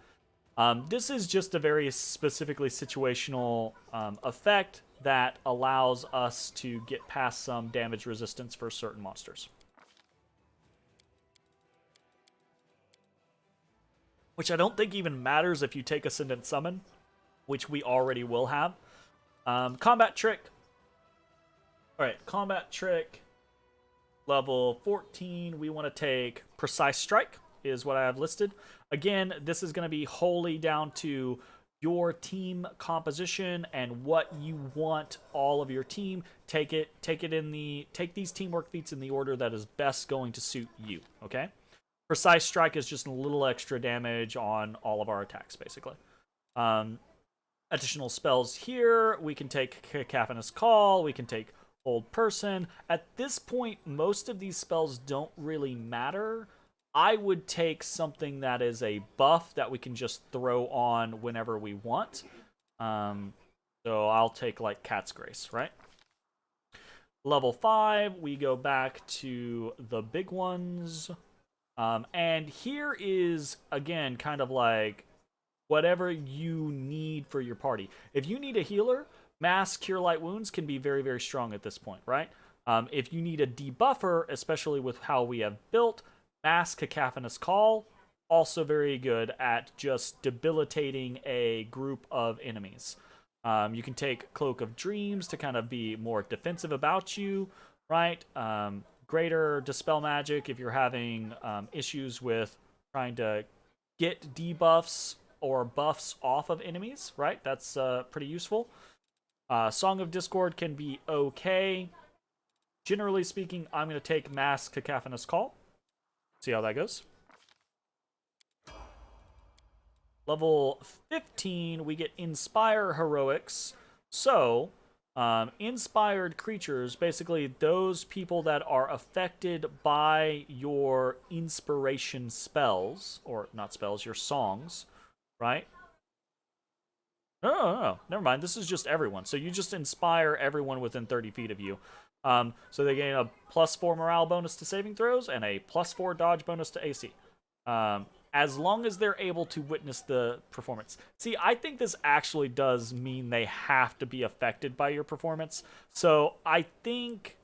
Speaker 1: This is just a very specifically situational effect that allows us to get past some damage resistance for certain monsters. Which I don't think even matters if you take Ascendant Summon, which we already will have. Combat Trick. Alright, Combat Trick. Level 14, we want to take Precise Strike, is what I have listed. Again, this is going to be wholly down to your team composition and what you want all of your team. Take these teamwork feats in the order that is best going to suit you, okay? Precise Strike is just a little extra damage on all of our attacks, basically. Additional spells here, we can take Cacophonous Call, we can take Hold Person. At this point, most of these spells don't really matter. I would take something that is a buff that we can just throw on whenever we want. So I'll take like Cat's Grace, right? Level 5, we go back to the big ones. And here is, again, kind of like whatever you need for your party. If you need a healer, Mass Cure Light Wounds can be very, very strong at this point, right? If you need a debuffer, especially with how we have built, Mass Cacophonous Call, also very good at just debilitating a group of enemies. You can take Cloak of Dreams to kind of be more defensive about you, right? Greater Dispel Magic if you're having issues with trying to get debuffs or buffs off of enemies, right? That's pretty useful. Song of Discord can be okay. Generally speaking, I'm going to take Mass Cacophonous Call. See how that goes. Level 15, we get Inspire Heroics. So, inspired creatures, basically those people that are affected by your inspiration spells, or not spells, your songs, right? No, never mind. This is just everyone. So you just inspire everyone within 30 feet of you. So they gain a +4 morale bonus to saving throws and a +4 dodge bonus to AC. As long as they're able to witness the performance. See, I think this actually does mean they have to be affected by your performance. So I think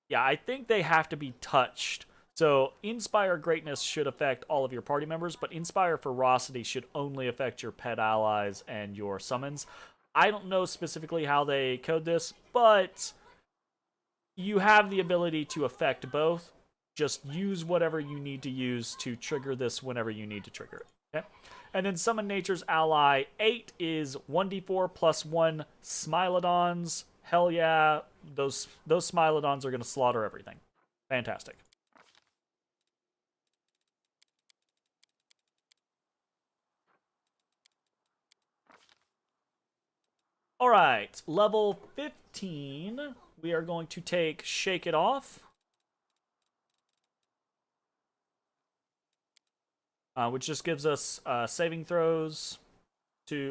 Speaker 1: they have to be touched. So Inspire Greatness should affect all of your party members, but Inspire Ferocity should only affect your pet allies and your summons. I don't know specifically how they code this, but you have the ability to affect both. Just use whatever you need to use to trigger this whenever you need to trigger it. Okay? And then Summon Nature's Ally 8 is 1d4 + 1 Smilodons. Hell yeah, those Smilodons are going to slaughter everything. Fantastic. Alright, level 15, we are going to take Shake It Off. Which just gives us saving throws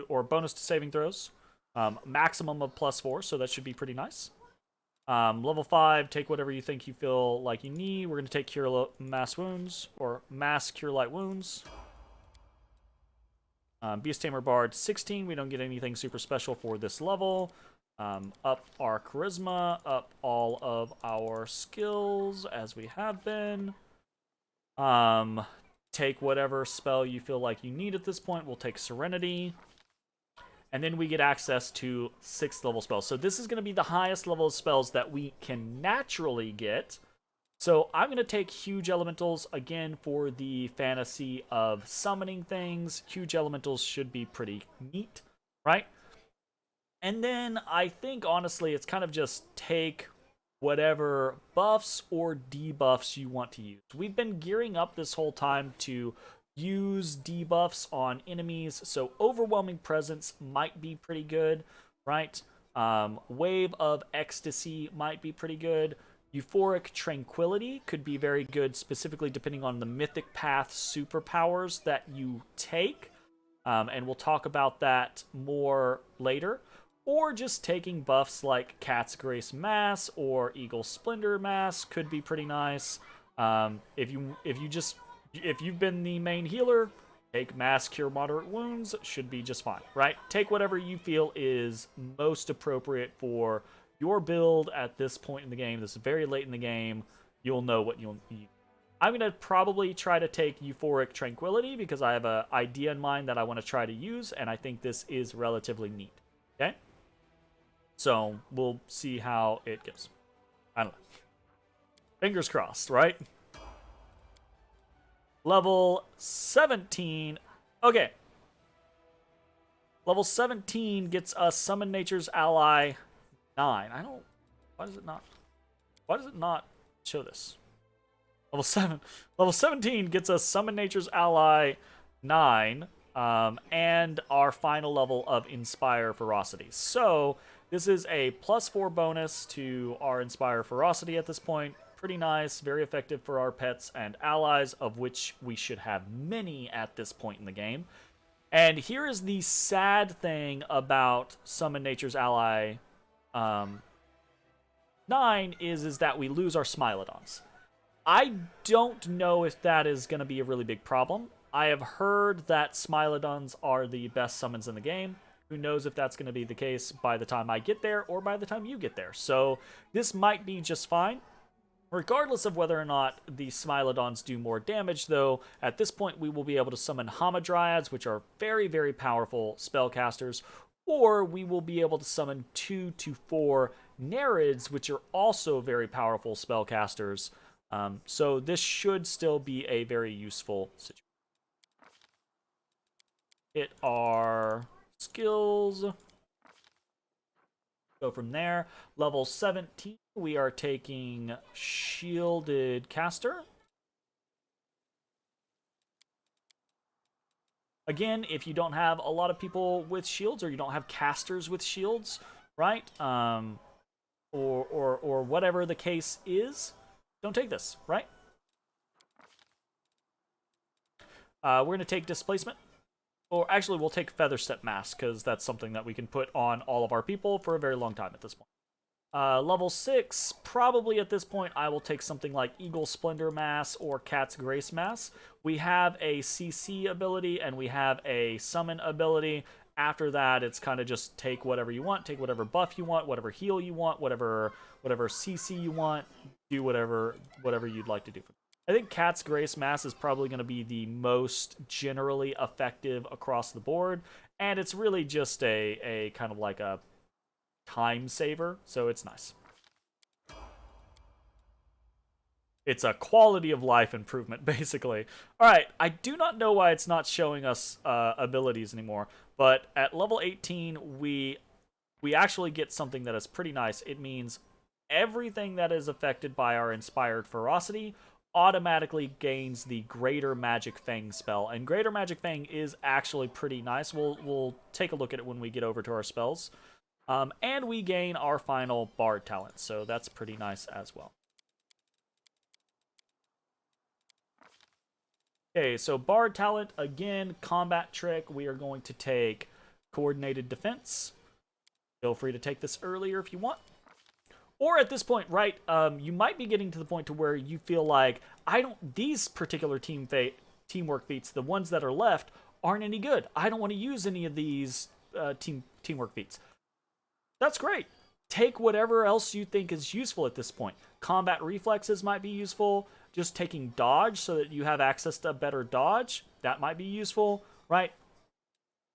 Speaker 1: or bonus to saving throws. Maximum of +4, so that should be pretty nice. Level 5, take whatever you think you feel like you need. We're going to take Cure Mass Wounds, or Mass Cure Light Wounds. Beast Tamer Bard 16, we don't get anything super special for this level. Up our Charisma, up all of our skills, as we have been. Take whatever spell you feel like you need at this point. We'll take Serenity. And then we get access to 6th level spells. So this is going to be the highest level of spells that we can naturally get. So I'm going to take huge elementals again for the fantasy of summoning things. Huge elementals should be pretty neat, right? And then I think honestly it's kind of just take whatever buffs or debuffs you want to use. We've been gearing up this whole time to use debuffs on enemies, so Overwhelming Presence might be pretty good, right? Wave of Ecstasy might be pretty good. Euphoric Tranquility could be very good, specifically depending on the Mythic Path superpowers that you take. And we'll talk about that more later. Or just taking buffs like Cat's Grace Mass or Eagle Splendor Mass could be pretty nice. If you've been the main healer, take Mass Cure Moderate Wounds, should be just fine, right? Take whatever you feel is most appropriate for your build at this point in the game. This is very late in the game. You'll know what you'll need. I'm going to probably try to take Euphoric Tranquility because I have an idea in mind that I want to try to use, and I think this is relatively neat. Okay? So, we'll see how it goes. I don't know. Fingers crossed, right? Level 17. Okay. Level 17 gets us Summon Nature's Ally 9. Why does it not show this? Level 17 gets us Summon Nature's Ally 9, and our final level of Inspire Ferocity. So, this is a +4 bonus to our Inspire Ferocity at this point. Pretty nice, very effective for our pets and allies, of which we should have many at this point in the game. And here is the sad thing about Summon Nature's Ally 9 is that we lose our Smilodons. I don't know if that is going to be a really big problem. I have heard that Smilodons are the best summons in the game. Who knows if that's going to be the case by the time I get there or by the time you get there. So this might be just fine. Regardless of whether or not the Smilodons do more damage, though, at this point we will be able to summon Hamadryads, which are very, very powerful spellcasters, or we will be able to summon 2 to 4 Nerids, which are also very powerful spellcasters. So this should still be a very useful situation. Hit our skills. Go from there. Level 17, we are taking Shielded Caster. Again, if you don't have a lot of people with shields, or you don't have casters with shields, right? Or whatever the case is, don't take this, right? We're going to take Displacement. Or actually, we'll take Featherstep Mask, because that's something that we can put on all of our people for a very long time at this point. Level 6, probably at this point, I will take something like Eagle Splendor Mass or Cat's Grace Mass. We have a CC ability, and we have a Summon ability. After that, it's kind of just take whatever you want, take whatever buff you want, whatever heal you want, whatever CC you want, do whatever you'd like to do. I think Cat's Grace Mass is probably going to be the most generally effective across the board, and it's really just a kind of like a time saver, so it's nice. It's a quality of life improvement, basically. Alright, I do not know why it's not showing us abilities anymore, but at level 18, we actually get something that is pretty nice. It means everything that is affected by our Inspired Ferocity automatically gains the Greater Magic Fang spell, and Greater Magic Fang is actually pretty nice. We'll take a look at it when we get over to our spells. And we gain our final Bard talent, so that's pretty nice as well. Okay, so Bard talent, again, combat trick. We are going to take Coordinated Defense. Feel free to take this earlier if you want. Or at this point, right, you might be getting to the point to where you feel like, these particular teamwork feats, the ones that are left, aren't any good. I don't want to use any of these teamwork feats. That's great. Take whatever else you think is useful at this point. Combat reflexes might be useful. Just taking dodge so that you have access to better dodge, that might be useful, right?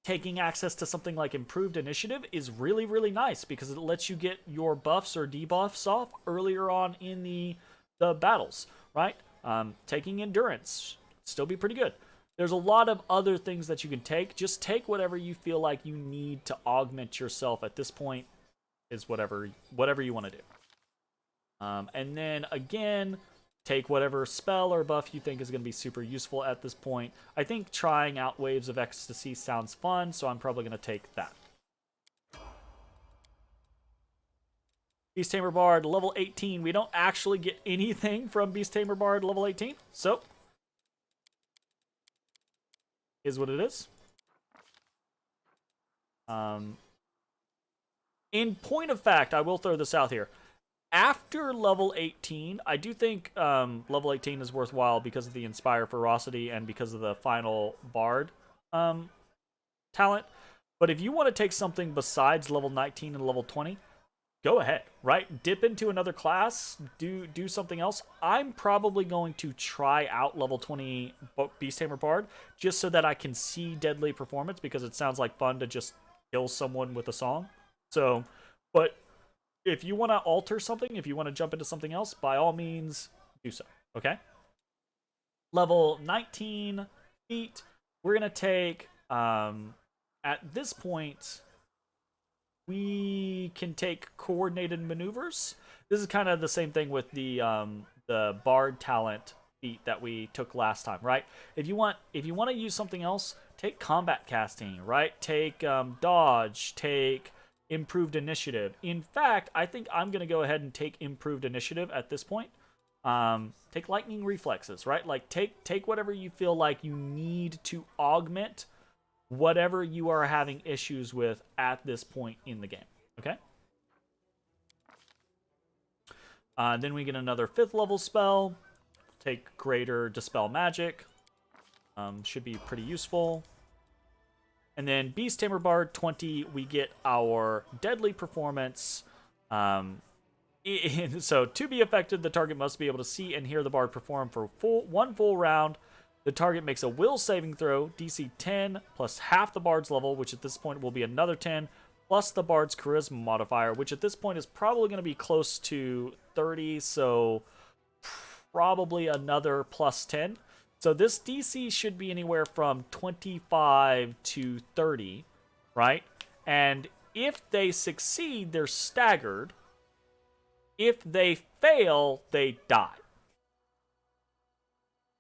Speaker 1: Taking access to something like Improved Initiative is really, really nice because it lets you get your buffs or debuffs off earlier on in the the battles, right? Taking endurance, still be pretty good. There's a lot of other things that you can take. Just take whatever you feel like you need to augment yourself at this point. Is whatever you want to do. And then again, take whatever spell or buff you think is going to be super useful at this point. I think trying out Waves of Ecstasy sounds fun, so I'm probably going to take that. Beast Tamer Bard, level 18. We don't actually get anything from Beast Tamer Bard level 18, so is what it is. In point of fact, I will throw this out here. After level 18, I do think level 18 is worthwhile because of the Inspire Ferocity and because of the final Bard talent. But if you want to take something besides level 19 and level 20, go ahead, right? Dip into another class, do something else. I'm probably going to try out level 20 Beast Tamer Bard just so that I can see deadly performance because it sounds like fun to just kill someone with a song. So, but if you want to alter something, if you want to jump into something else, by all means, do so, okay? Level 19 feat, we're going to take, at this point, we can take coordinated maneuvers. This is kind of the same thing with the Bard talent feat that we took last time, right? If you want to use something else, take combat casting, right? Take dodge, take improved initiative. In fact, I think I'm going to go ahead and take improved initiative at this point. Take lightning reflexes, right? Like take whatever you feel like you need to augment whatever you are having issues with at this point in the game, okay? Then we get another 5th level spell. Take Greater Dispel Magic. Should be pretty useful. And then Beast Tamer Bard 20, we get our Deadly Performance. So to be affected, the target must be able to see and hear the Bard perform for one full round. The target makes a will saving throw, DC 10, plus half the Bard's level, which at this point will be another 10, plus the Bard's Charisma modifier, which at this point is probably going to be close to 30, so probably another plus 10. So this DC should be anywhere from 25 to 30, right? And if they succeed, they're staggered. If they fail, they die.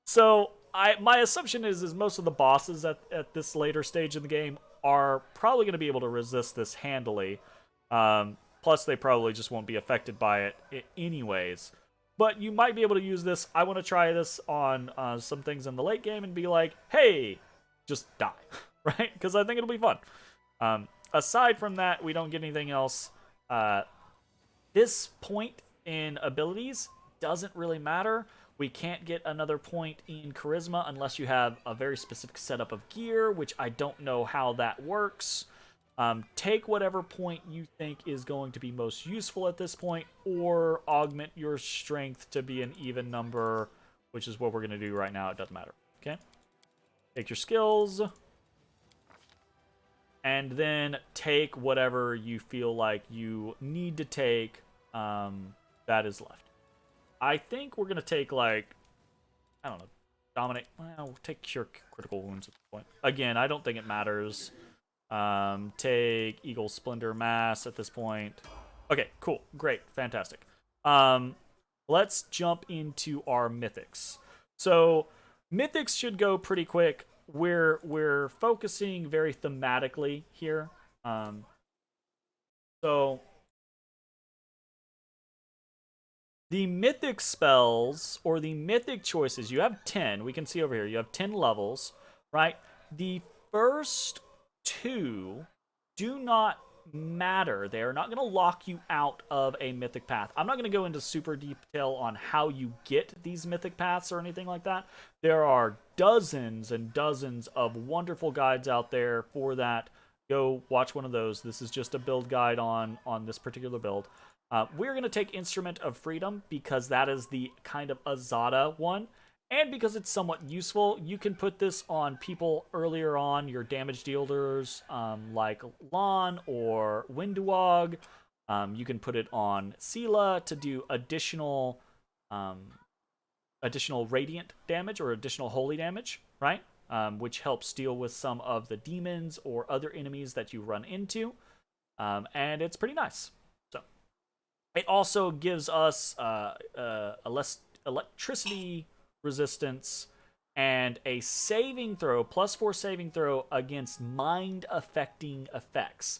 Speaker 1: So my assumption is most of the bosses at this later stage in the game are probably going to be able to resist this handily. Plus, they probably just won't be affected by it anyways. But you might be able to use this. I want to try this on some things in the late game and be like, hey, just die, right? Because I think it'll be fun. Aside from that, we don't get anything else. This point in abilities doesn't really matter. We can't get another point in Charisma unless you have a very specific setup of gear, which I don't know how that works. Take whatever point you think is going to be most useful at this point, or augment your strength to be an even number, which is what we're going to do right now. It doesn't matter. Okay? Take your skills, and then take whatever you feel like you need to take that is left. I think we're going to take, like, I don't know, Dominate. Well, we'll take Cure Critical Wounds at this point. Again, I don't think it matters. Take Eagle Splendor Mass at this point. Okay, cool. Great. Fantastic. Let's jump into our Mythics. So, Mythics should go pretty quick. We're focusing very thematically here. So, the Mythic spells, or the Mythic choices, you have 10. We can see over here, you have 10 levels, right? The first 2 do not matter. They're not going to lock you out of a Mythic path. I'm not going to go into super detail on how you get these Mythic paths or anything like that. There are dozens and dozens of wonderful guides out there for that. Go watch one of those. This is just a build guide on this particular build. We're going to take Instrument of Freedom because that is the kind of Azada one. And because it's somewhat useful, you can put this on people earlier on, your damage dealers, like Lan or Winduog. You can put it on Sela to do additional additional radiant damage or additional holy damage, right? Which helps deal with some of the demons or other enemies that you run into. And it's pretty nice. So it also gives us less electricity resistance and a saving throw, +4 saving throw against mind affecting effects.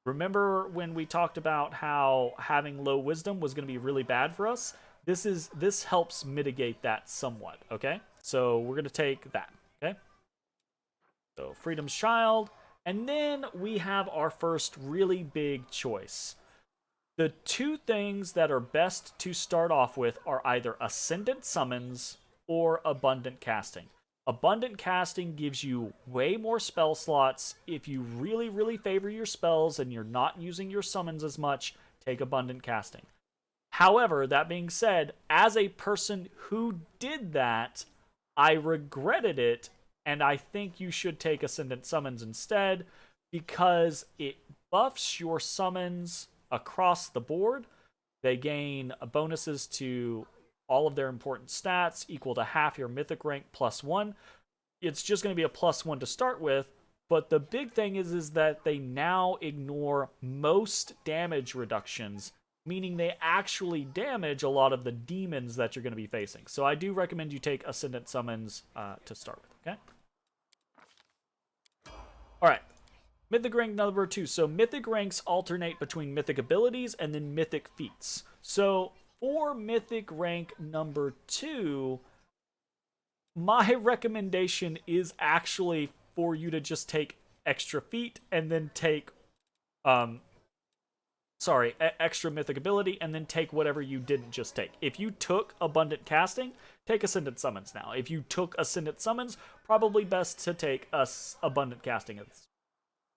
Speaker 1: Remember when we talked about how having low wisdom was going to be really bad for us? This helps mitigate that somewhat, okay? So we're going to take that, okay? So Freedom's Child, and then we have our first really big choice. The two things that are best to start off with are either Ascendant Summons or Abundant Casting. Abundant Casting gives you way more spell slots. If you really, really favor your spells and you're not using your summons as much, take Abundant Casting. However, that being said, as a person who did that, I regretted it, and I think you should take Ascendant Summons instead because it buffs your summons across the board. They gain bonuses to all of their important stats equal to half your mythic rank +1. It's just going to be a +1 to start with, but the big thing is that they now ignore most damage reductions, meaning they actually damage a lot of the demons that you're going to be facing. So I do recommend you take Ascendant Summons to start with, okay? Alright, Mythic rank number 2. So Mythic ranks alternate between Mythic Abilities and then Mythic Feats. So for Mythic rank number 2, my recommendation is actually for you to just take extra feat and then take extra mythic ability and then take whatever you didn't just take. If you took Abundant Casting, take Ascendant Summons now. If you took Ascendant Summons, probably best to take Abundant Casting.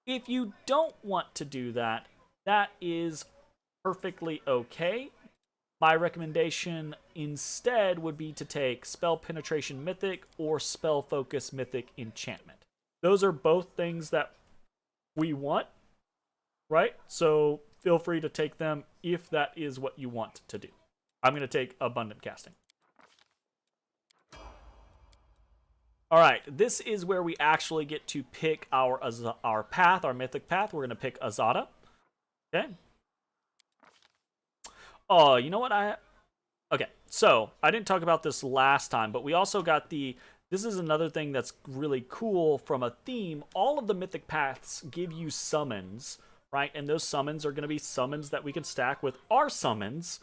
Speaker 1: If you don't want to do that, that is perfectly okay. My recommendation instead would be to take Spell Penetration Mythic or Spell Focus Mythic Enchantment. Those are both things that we want, right? So feel free to take them if that is what you want to do. I'm going to take Abundant Casting. All right, this is where we actually get to pick our path, our mythic path. We're going to pick Azada. Okay. Oh, you know what? Okay, so I didn't talk about this last time, but we also got this is another thing that's really cool from a theme. All of the mythic paths give you summons, right? And those summons are going to be summons that we can stack with our summons.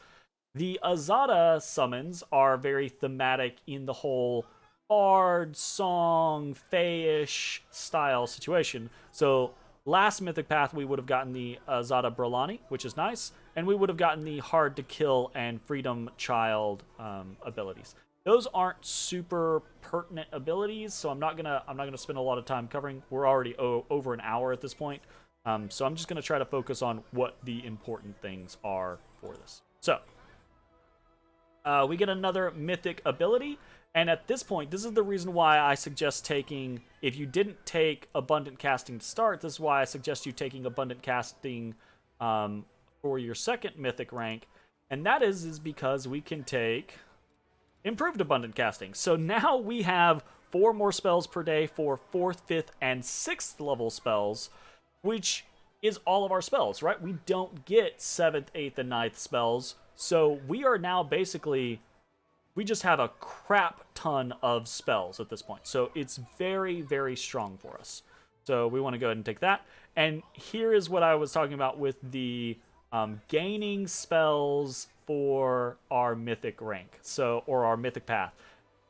Speaker 1: The Azada summons are very thematic in the whole bard, song, fae-ish style situation. So last mythic path, we would have gotten the Azada Bralani, which is nice, and we would have gotten the Hard to Kill and Freedom Child abilities. Those aren't super pertinent abilities, so I'm not gonna spend a lot of time covering. We're already over an hour at this point, so I'm just gonna try to focus on what the important things are for this. So we get another mythic ability. And at this point, this is the reason why I suggest taking, if you didn't take Abundant Casting to start, this is why I suggest you taking Abundant Casting for your second mythic rank. And that is because we can take Improved Abundant Casting. So now we have 4 more spells per day for 4th, 5th, and 6th level spells, which is all of our spells, right? We don't get 7th, 8th, and 9th spells. So we are now basically... we just have a crap ton of spells at this point. So it's very, very strong for us. So we want to go ahead and take that. And here is what I was talking about with the gaining spells for our mythic rank. Or our mythic path.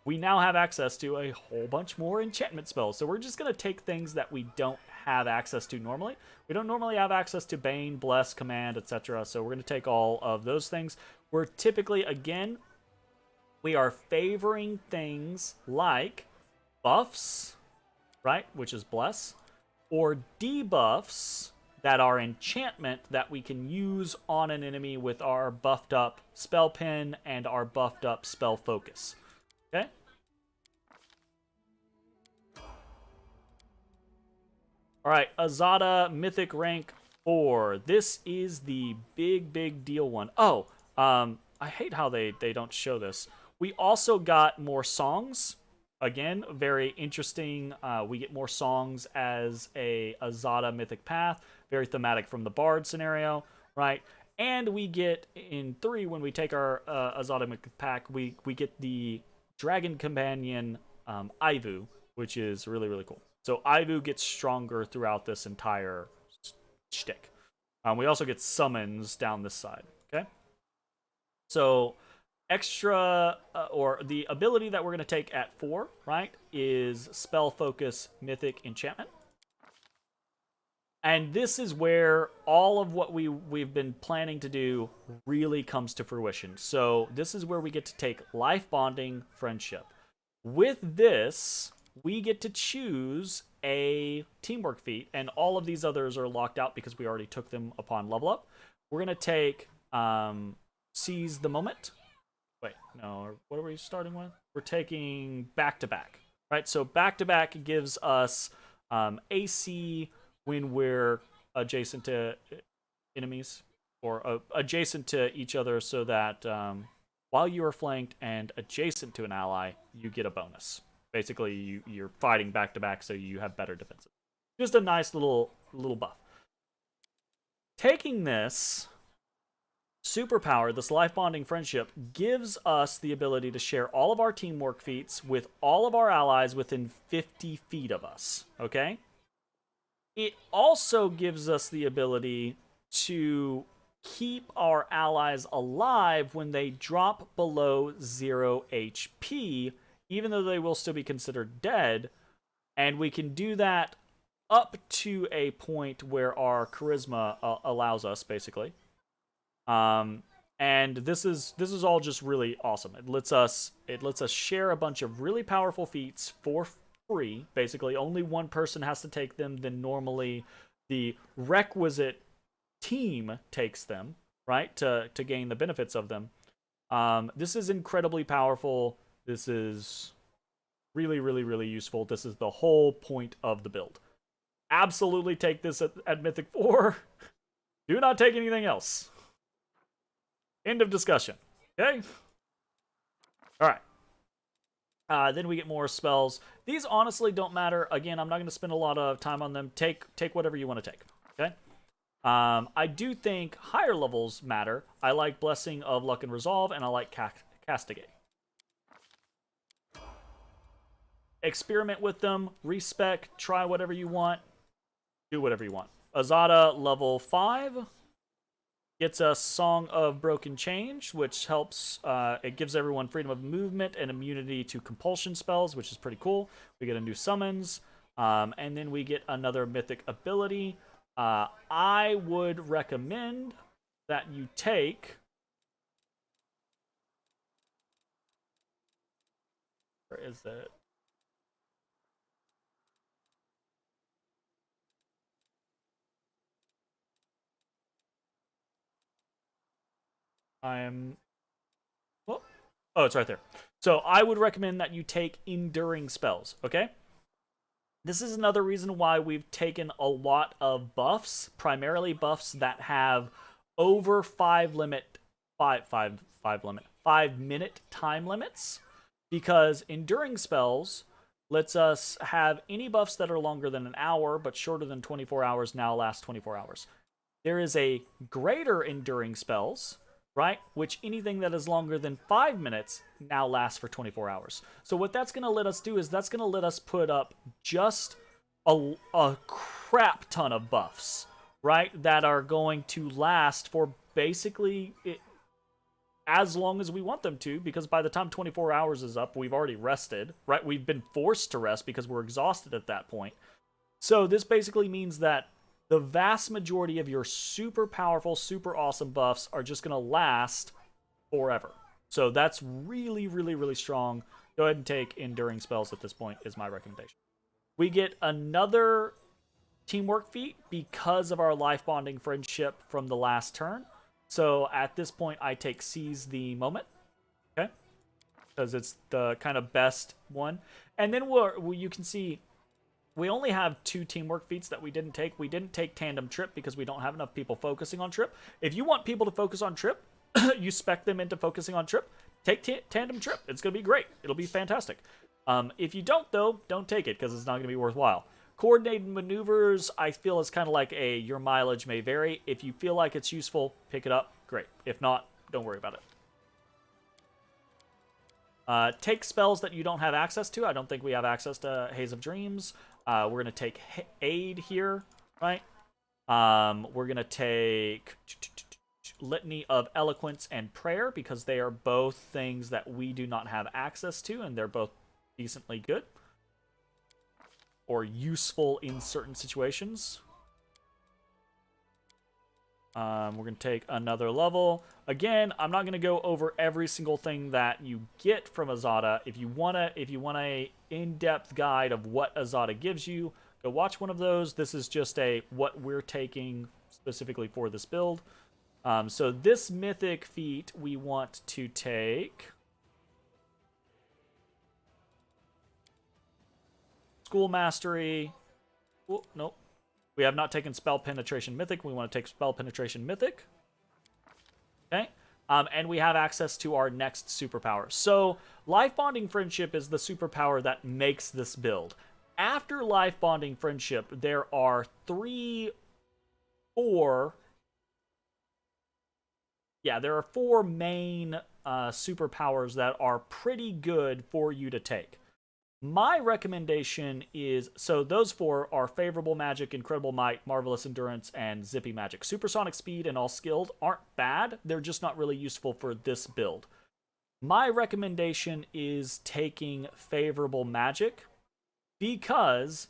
Speaker 1: We now have access to a whole bunch more enchantment spells. So we're just going to take things that we don't have access to normally. We don't normally have access to Bane, Bless, Command, etc. So we're going to take all of those things. We're typically, again... we are favoring things like buffs, right, which is Bless, or debuffs that are enchantment that we can use on an enemy with our buffed up Spell Pen and our buffed up Spell Focus. Okay? Alright, Azada Mythic Rank 4. This is the big, big deal one. Oh, I hate how they don't show this. We also got more songs. Again, very interesting. We get more songs as a Azada Mythic Path, very thematic from the Bard scenario, right? And we get in 3 when we take our Azada Mythic Pack, we get the Dragon Companion Ivu, which is really really cool. So Ivu gets stronger throughout this entire shtick. We also get summons down this side. Okay, so extra or the ability that we're going to take at 4, right, is Spell Focus Mythic Enchantment. And this is where all of what we've been planning to do really comes to fruition. So this is where we get to take Life Bonding Friendship. With this, we get to choose a teamwork feat, and all of these others are locked out because we already took them upon level up. We're going to take Seize the Moment. Wait, no, what are we starting with? We're taking Back-to-Back, right? So Back-to-Back gives us AC when we're adjacent to enemies, or adjacent to each other, so that while you are flanked and adjacent to an ally, you get a bonus. Basically, you're fighting back-to-back, so you have better defenses. Just a nice little buff. Taking this superpower, this Life Bonding Friendship, gives us the ability to share all of our teamwork feats with all of our allies within 50 feet of us, okay? It also gives us the ability to keep our allies alive when they drop below 0 HP, even though they will still be considered dead. And we can do that up to a point where our charisma allows us, basically. And this is all just really awesome. It lets us share a bunch of really powerful feats for free. Basically, only one person has to take them. Then normally the requisite team takes them, right, to gain the benefits of them. This is incredibly powerful. This is really, really, really useful. This is the whole point of the build. Absolutely take this at Mythic 4. Do not take anything else. End of discussion. Okay? Alright. Then we get more spells. These honestly don't matter. Again, I'm not going to spend a lot of time on them. Take whatever you want to take. Okay? I do think higher levels matter. I like Blessing of Luck and Resolve, and I like Castigate. Experiment with them. Respec. Try whatever you want. Do whatever you want. Azada level 5 gets us Song of Broken Change, which helps. It gives everyone freedom of movement and immunity to compulsion spells, which is pretty cool. We get a new summons, and then we get another mythic ability. I would recommend that you take. Where is it? Oh, it's right there. So I would recommend that you take Enduring Spells, okay? This is another reason why we've taken a lot of buffs, primarily buffs that have over 5 minute time limits, because Enduring Spells lets us have any buffs that are longer than an hour but shorter than 24 hours now last 24 hours. There is a greater Enduring Spells, right? Which anything that is longer than 5 minutes now lasts for 24 hours. So what that's going to let us do is that's going to let us put up just a crap ton of buffs, right? That are going to last for basically as long as we want them to, because by the time 24 hours is up, we've already rested, right? We've been forced to rest because we're exhausted at that point. So this basically means that the vast majority of your super powerful, super awesome buffs are just going to last forever. So that's really, really, really strong. Go ahead and take Enduring Spells at this point is my recommendation. We get another teamwork feat because of our Life Bonding Friendship from the last turn. So at this point, I take Seize the Moment. Okay? Because it's the kind of best one. And then you can see we only have 2 teamwork feats that we didn't take. We didn't take Tandem Trip because we don't have enough people focusing on Trip. If you want people to focus on Trip, you spec them into focusing on trip, take tandem trip. It's going to be great. It'll be fantastic. If you don't, though, don't take it, because it's not going to be worthwhile. Coordinated maneuvers, I feel, is kind of like your mileage may vary. If you feel like it's useful, pick it up. Great. If not, don't worry about it. Take spells that you don't have access to. I don't think we have access to Haze of Dreams. We're going to take Aid here, right? We're going to take Litany of Eloquence and Prayer, because they are both things that we do not have access to, and they're both decently good. Or useful in certain situations. We're going to take another level. Again, I'm not going to go over every single thing that you get from Azada. If you want a in-depth guide of what Azada gives you, go watch one of those. This is just what we're taking specifically for this build. So this mythic feat, we want to take School Mastery. Oh, nope. We have not taken Spell Penetration Mythic. We want to take Spell Penetration Mythic. Okay. And we have access to our next superpower. So Life Bonding Friendship is the superpower that makes this build. After Life Bonding Friendship, there are four main superpowers that are pretty good for you to take. My recommendation is, so those four are Favorable Magic, Incredible Might, Marvelous Endurance, and Zippy Magic. Supersonic Speed and All Skilled aren't bad, they're just not really useful for this build. My recommendation is taking Favorable Magic, because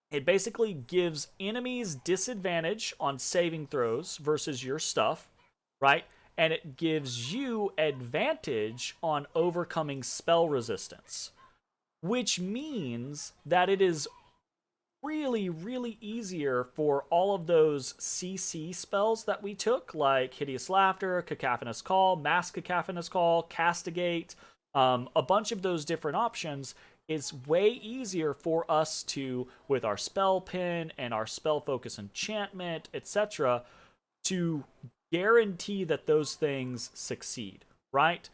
Speaker 1: it basically gives enemies disadvantage on saving throws versus your stuff, right? And it gives you advantage on overcoming spell resistance. Which means that it is really, really easier for all of those CC spells that we took, like Hideous Laughter, Cacophonous Call, Mass Cacophonous Call, Castigate, a bunch of those different options. It's way easier for us to, with our Spell Pin and our Spell Focus Enchantment, etc., to guarantee that those things succeed, right?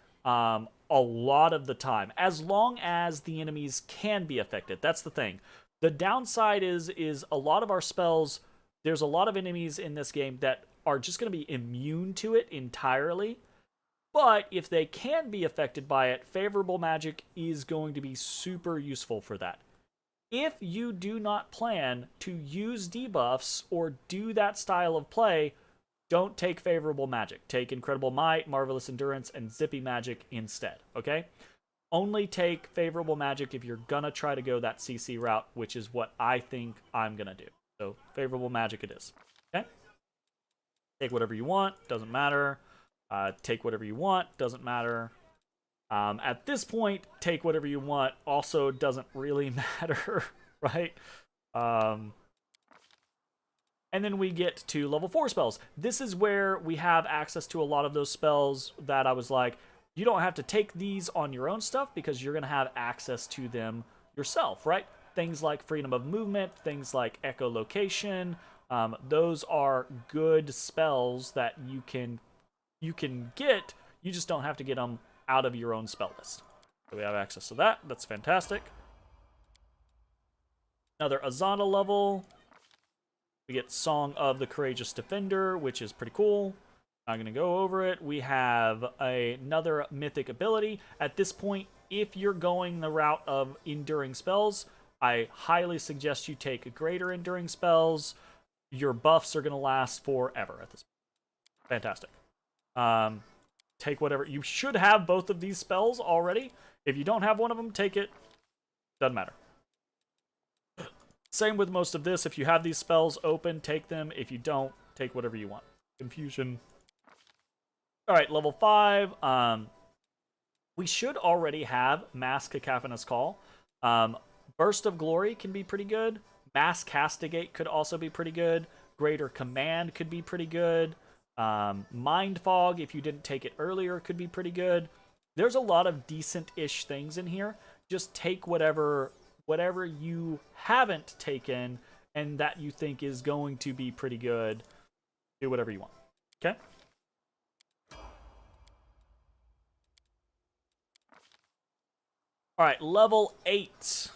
Speaker 1: A lot of the time, as long as the enemies can be affected. That's the thing. The downside is a lot of our spells, there's a lot of enemies in this game that are just going to be immune to it entirely. But if they can be affected by it, Favorable Magic is going to be super useful for that. If you do not plan to use debuffs or do that style of play, don't take Favorable Magic. Take Incredible Might, Marvelous Endurance, and Zippy Magic instead, okay? Only take Favorable Magic if you're gonna try to go that CC route, which is what I think I'm gonna do. So, Favorable Magic it is, okay? Take whatever you want, doesn't matter. Take whatever you want, doesn't matter. At this point, take whatever you want also doesn't really matter, right? And then we get to level 4 spells. This is where we have access to a lot of those spells that I was like, you don't have to take these on your own stuff because you're going to have access to them yourself, right? Things like Freedom of Movement, things like Echolocation. Those are good spells that you can get. You just don't have to get them out of your own spell list. So we have access to that. That's fantastic. Another Azana level. We get Song of the Courageous Defender, which is pretty cool. I'm going to go over it. We have another mythic ability. At this point, if you're going the route of enduring spells, I highly suggest you take greater enduring spells. Your buffs are going to last forever at this point. Fantastic. Take whatever. You should have both of these spells already. If you don't have one of them, take it. Doesn't matter. Same with most of this. If you have these spells open, take them. If you don't, take whatever you want. Confusion. Alright, level 5. We should already have Mass Cacophonous Call. Burst of Glory can be pretty good. Mass Castigate could also be pretty good. Greater Command could be pretty good. Mind Fog, if you didn't take it earlier, could be pretty good. There's a lot of decent-ish things in here. Just take whatever you haven't taken and that you think is going to be pretty good. Do whatever you want. Okay? All right, level 8.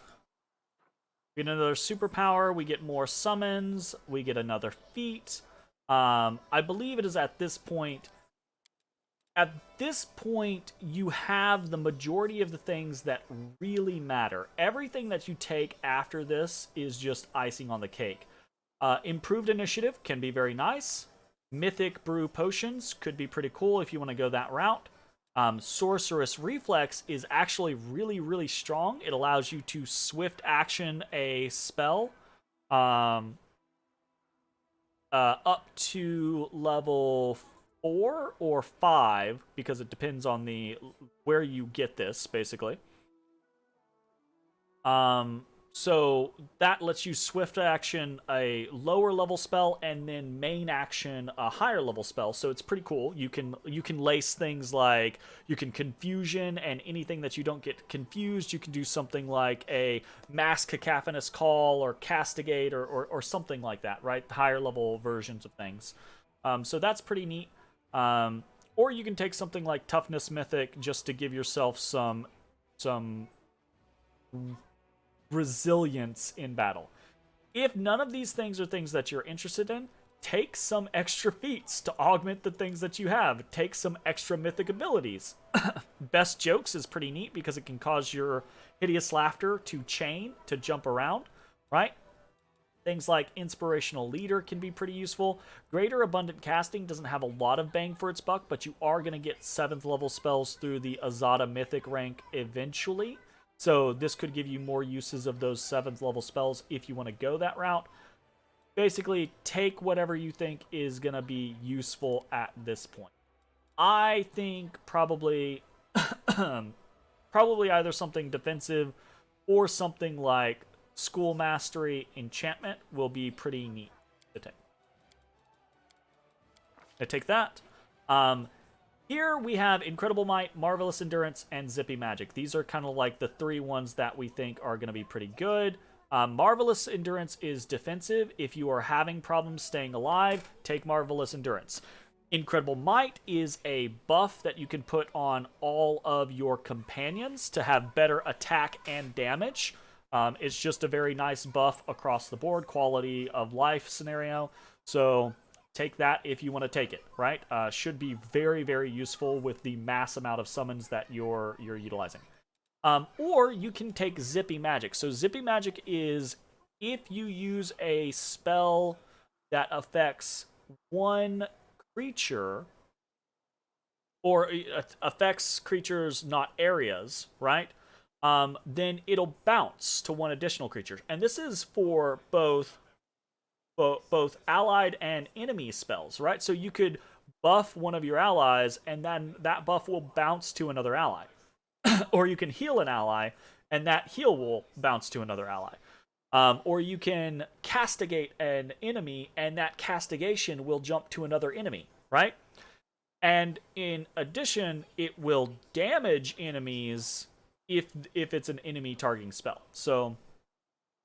Speaker 1: We get another superpower. We get more summons. We get another feat. I believe it is at this point. At this point, you have the majority of the things that really matter. Everything that you take after this is just icing on the cake. Improved initiative can be very nice. Mythic brew potions could be pretty cool if you want to go that route. Sorceress Reflex is actually really, really strong. It allows you to swift action a spell up to level 4 or 5, because it depends on where you get this, basically. So that lets you swift action a lower level spell and then main action a higher level spell. So it's pretty cool. You can lace things like you can confusion, and anything that you don't get confused, you can do something like a mass cacophonous call or castigate or something like that, right? Higher level versions of things. So that's pretty neat. Or you can take something like toughness mythic just to give yourself some resilience in battle. If none of these things are things that you're interested in, take some extra feats to augment the things that you have. Take some extra mythic abilities. Best Jokes is pretty neat because it can cause your hideous laughter to chain, to jump around, right? Things like Inspirational Leader can be pretty useful. Greater Abundant Casting doesn't have a lot of bang for its buck, but you are going to get 7th level spells through the Azada Mythic rank eventually. So this could give you more uses of those 7th level spells if you want to go that route. Basically, take whatever you think is going to be useful at this point. I think probably either something defensive or something like School Mastery Enchantment will be pretty neat to take. I take that. Here we have Incredible Might, Marvelous Endurance, and Zippy Magic. These are kind of like the 3 ones that we think are going to be pretty good. Marvelous Endurance is defensive. If you are having problems staying alive, take Marvelous Endurance. Incredible Might is a buff that you can put on all of your companions to have better attack and damage. It's just a very nice buff across the board, quality of life scenario. So take that if you want to take it, right? Should be very, very useful with the mass amount of summons that you're utilizing. Or you can take Zippy Magic. So Zippy Magic is if you use a spell that affects one creature, or affects creatures, not areas, right? Then it'll bounce to one additional creature. And this is for both allied and enemy spells, right? So you could buff one of your allies, and then that buff will bounce to another ally. Or you can heal an ally, and that heal will bounce to another ally. Or you can castigate an enemy, and that castigation will jump to another enemy, right? And in addition, it will damage enemies if it's an enemy targeting spell. So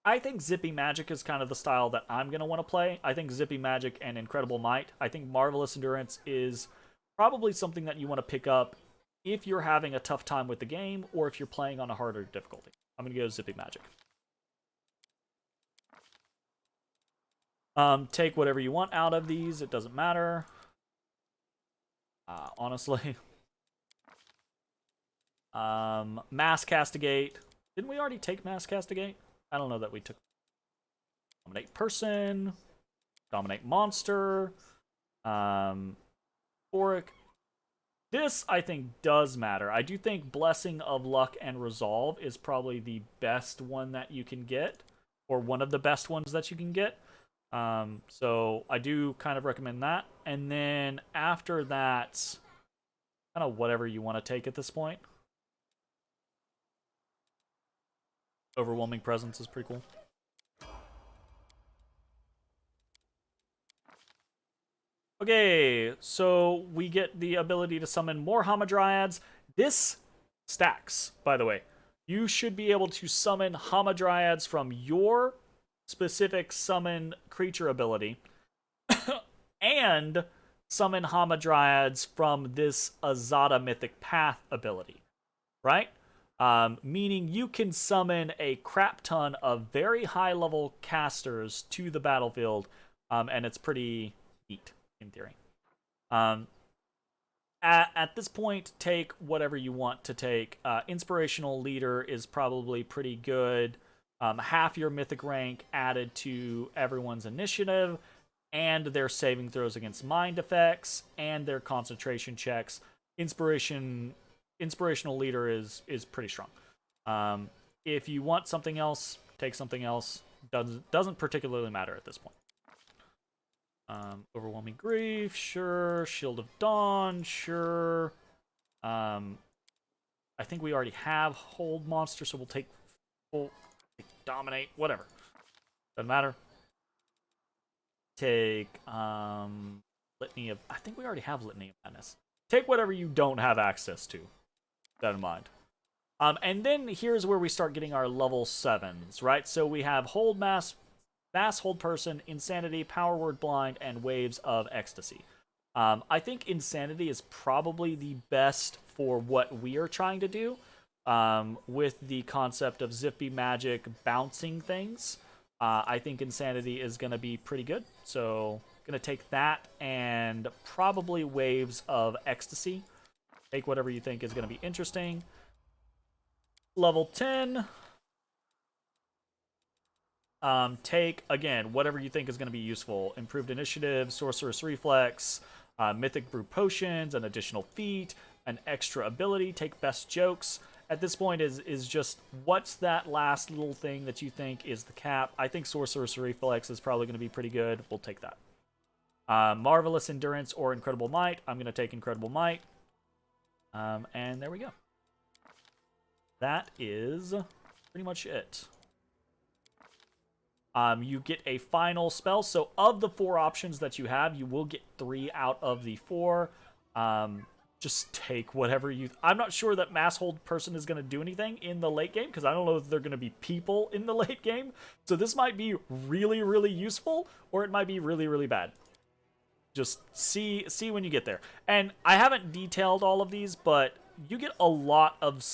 Speaker 1: I think Zippy Magic is kind of the style that I'm going to want to play. I think Zippy Magic and Incredible Might. I think Marvelous Endurance is probably something that you want to pick up if you're having a tough time with the game, or if you're playing on a harder difficulty. I'm going to go Zippy Magic. Take whatever you want out of these. It doesn't matter. Honestly. Mass Castigate. Didn't we already take Mass Castigate? I don't know that we took. Dominate Person. Dominate Monster. Auric. This, I think, does matter. I do think Blessing of Luck and Resolve is probably the best one that you can get, or one of the best ones that you can get. So I do kind of recommend that. And then after that, kind of whatever you want to take at this point. Overwhelming Presence is pretty cool. Okay, so we get the ability to summon more Hamadryads. This stacks, by the way. You should be able to summon Hamadryads from your specific summon creature ability and summon Hamadryads from this Azada Mythic Path ability, right? meaning you can summon a crap ton of very high level casters to the battlefield, and it's pretty neat in theory. At this point, take whatever you want to take. Inspirational Leader is probably pretty good. Half your mythic rank added to everyone's initiative, and their saving throws against mind effects, and their concentration checks. Inspirational Leader is pretty strong. If you want something else, take something else. Doesn't particularly matter at this point. Overwhelming Grief, sure. Shield of Dawn, sure. I think we already have Hold Monster, so we'll take Dominate, whatever. Doesn't matter. Take Litany of... I think we already have Litany of Madness. Take whatever you don't have access to. That in mind. And then here's where we start getting our level 7s, right? So we have Hold Mass, Hold Person, Insanity, Power Word Blind, and Waves of Ecstasy. I think Insanity is probably the best for what we are trying to do, with the concept of Zippy Magic bouncing things. I think Insanity is going to be pretty good, so going to take that and probably Waves of Ecstasy. Take whatever you think is going to be interesting. Level 10... take, again, whatever you think is going to be useful. Improved Initiative, Sorceress Reflex, Mythic Brew Potions, an additional feat, an extra ability. Take Best Jokes. At this point is just, what's that last little thing that you think is the cap? I think Sorceress Reflex is probably going to be pretty good. We'll take that. Marvelous Endurance or Incredible Might. I'm going to take Incredible Might. And there we go. That is pretty much it. You get a final spell. So of the 4 options that you have, you will get 3 out of the 4. Just take whatever you... I'm not sure that Mass Hold Person is going to do anything in the late game, because I don't know if they're going to be people in the late game. So this might be really, really useful, or it might be really, really bad. Just see when you get there. And I haven't detailed all of these, but you get a lot of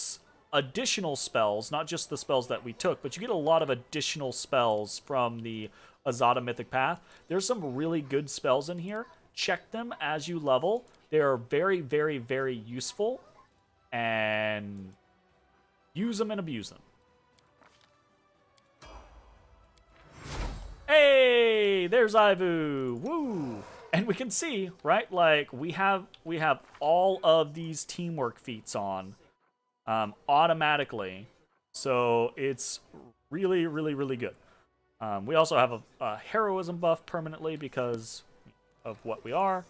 Speaker 1: additional spells, not just the spells that we took, but you get a lot of additional spells from the Azada Mythic Path. There's some really good spells in here. Check them as you level. They are very, very, very useful, and use them and abuse them. Hey, there's Ivu. Woo! And we can see, right, like we have all of these teamwork feats on automatically, so it's really, really, really good. We also have a heroism buff permanently because of what we are.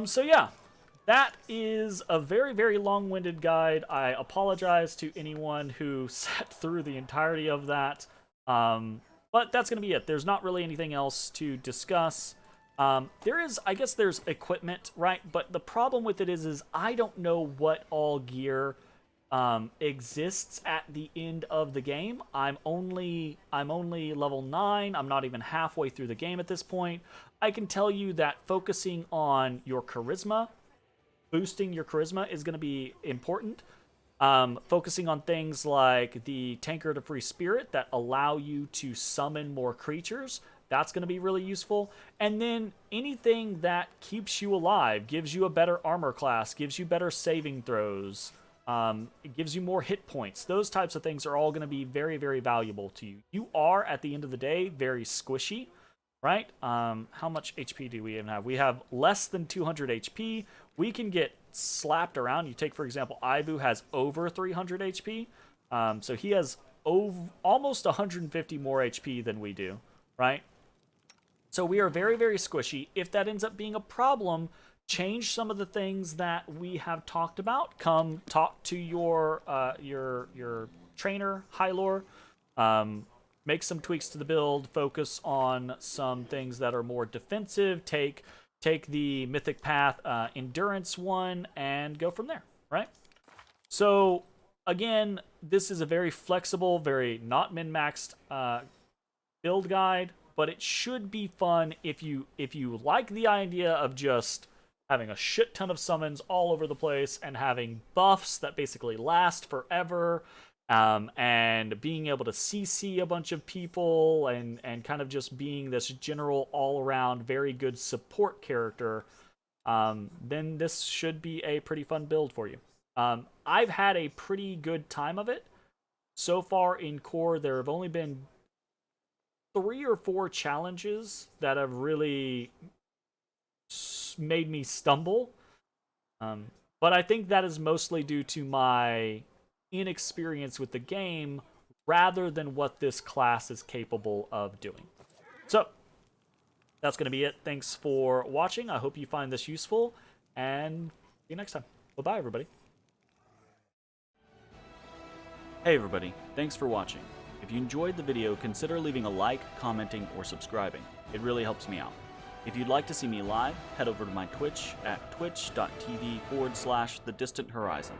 Speaker 1: So yeah, that is a very, very long-winded guide. I apologize to anyone who sat through the entirety of that, but that's going to be it. There's not really anything else to discuss. I guess there's equipment, right? But the problem with it is I don't know what all gear exists at the end of the game. I'm only level 9. I'm not even halfway through the game at this point. I can tell you that focusing on your charisma, boosting your charisma is going to be important. Focusing on things like the Tankard of Free Spirit that allow you to summon more creatures, that's going to be really useful. And then anything that keeps you alive, gives you a better armor class, gives you better saving throws, it gives you more hit points. Those types of things are all going to be very, very valuable to you. You are, at the end of the day, very squishy, right? How much HP do we even have? We have less than 200 HP. We can get slapped around. You take, for example, Ibu has over 300 HP. So he has almost 150 more HP than we do, right? So we are very, very squishy. If that ends up being a problem, change some of the things that we have talked about. Come talk to your trainer, Hylor. Make some tweaks to the build. Focus on some things that are more defensive. Take the Mythic Path Endurance one and go from there, right? So again, this is a very flexible, very not min-maxed build guide, but it should be fun if you like the idea of just having a shit ton of summons all over the place, and having buffs that basically last forever, and being able to CC a bunch of people, and kind of just being this general all-around very good support character, then this should be a pretty fun build for you. I've had a pretty good time of it. So far in core, there have only been 3 or 4 challenges that have really made me stumble. But I think that is mostly due to my inexperience with the game rather than what this class is capable of doing. So, that's going to be it. Thanks for watching. I hope you find this useful, and see you next time. Bye-bye, everybody. Hey everybody, thanks for watching. If you enjoyed the video, consider leaving a like, commenting, or subscribing. It really helps me out. If you'd like to see me live, head over to my Twitch at twitch.tv/thedistanthorizon.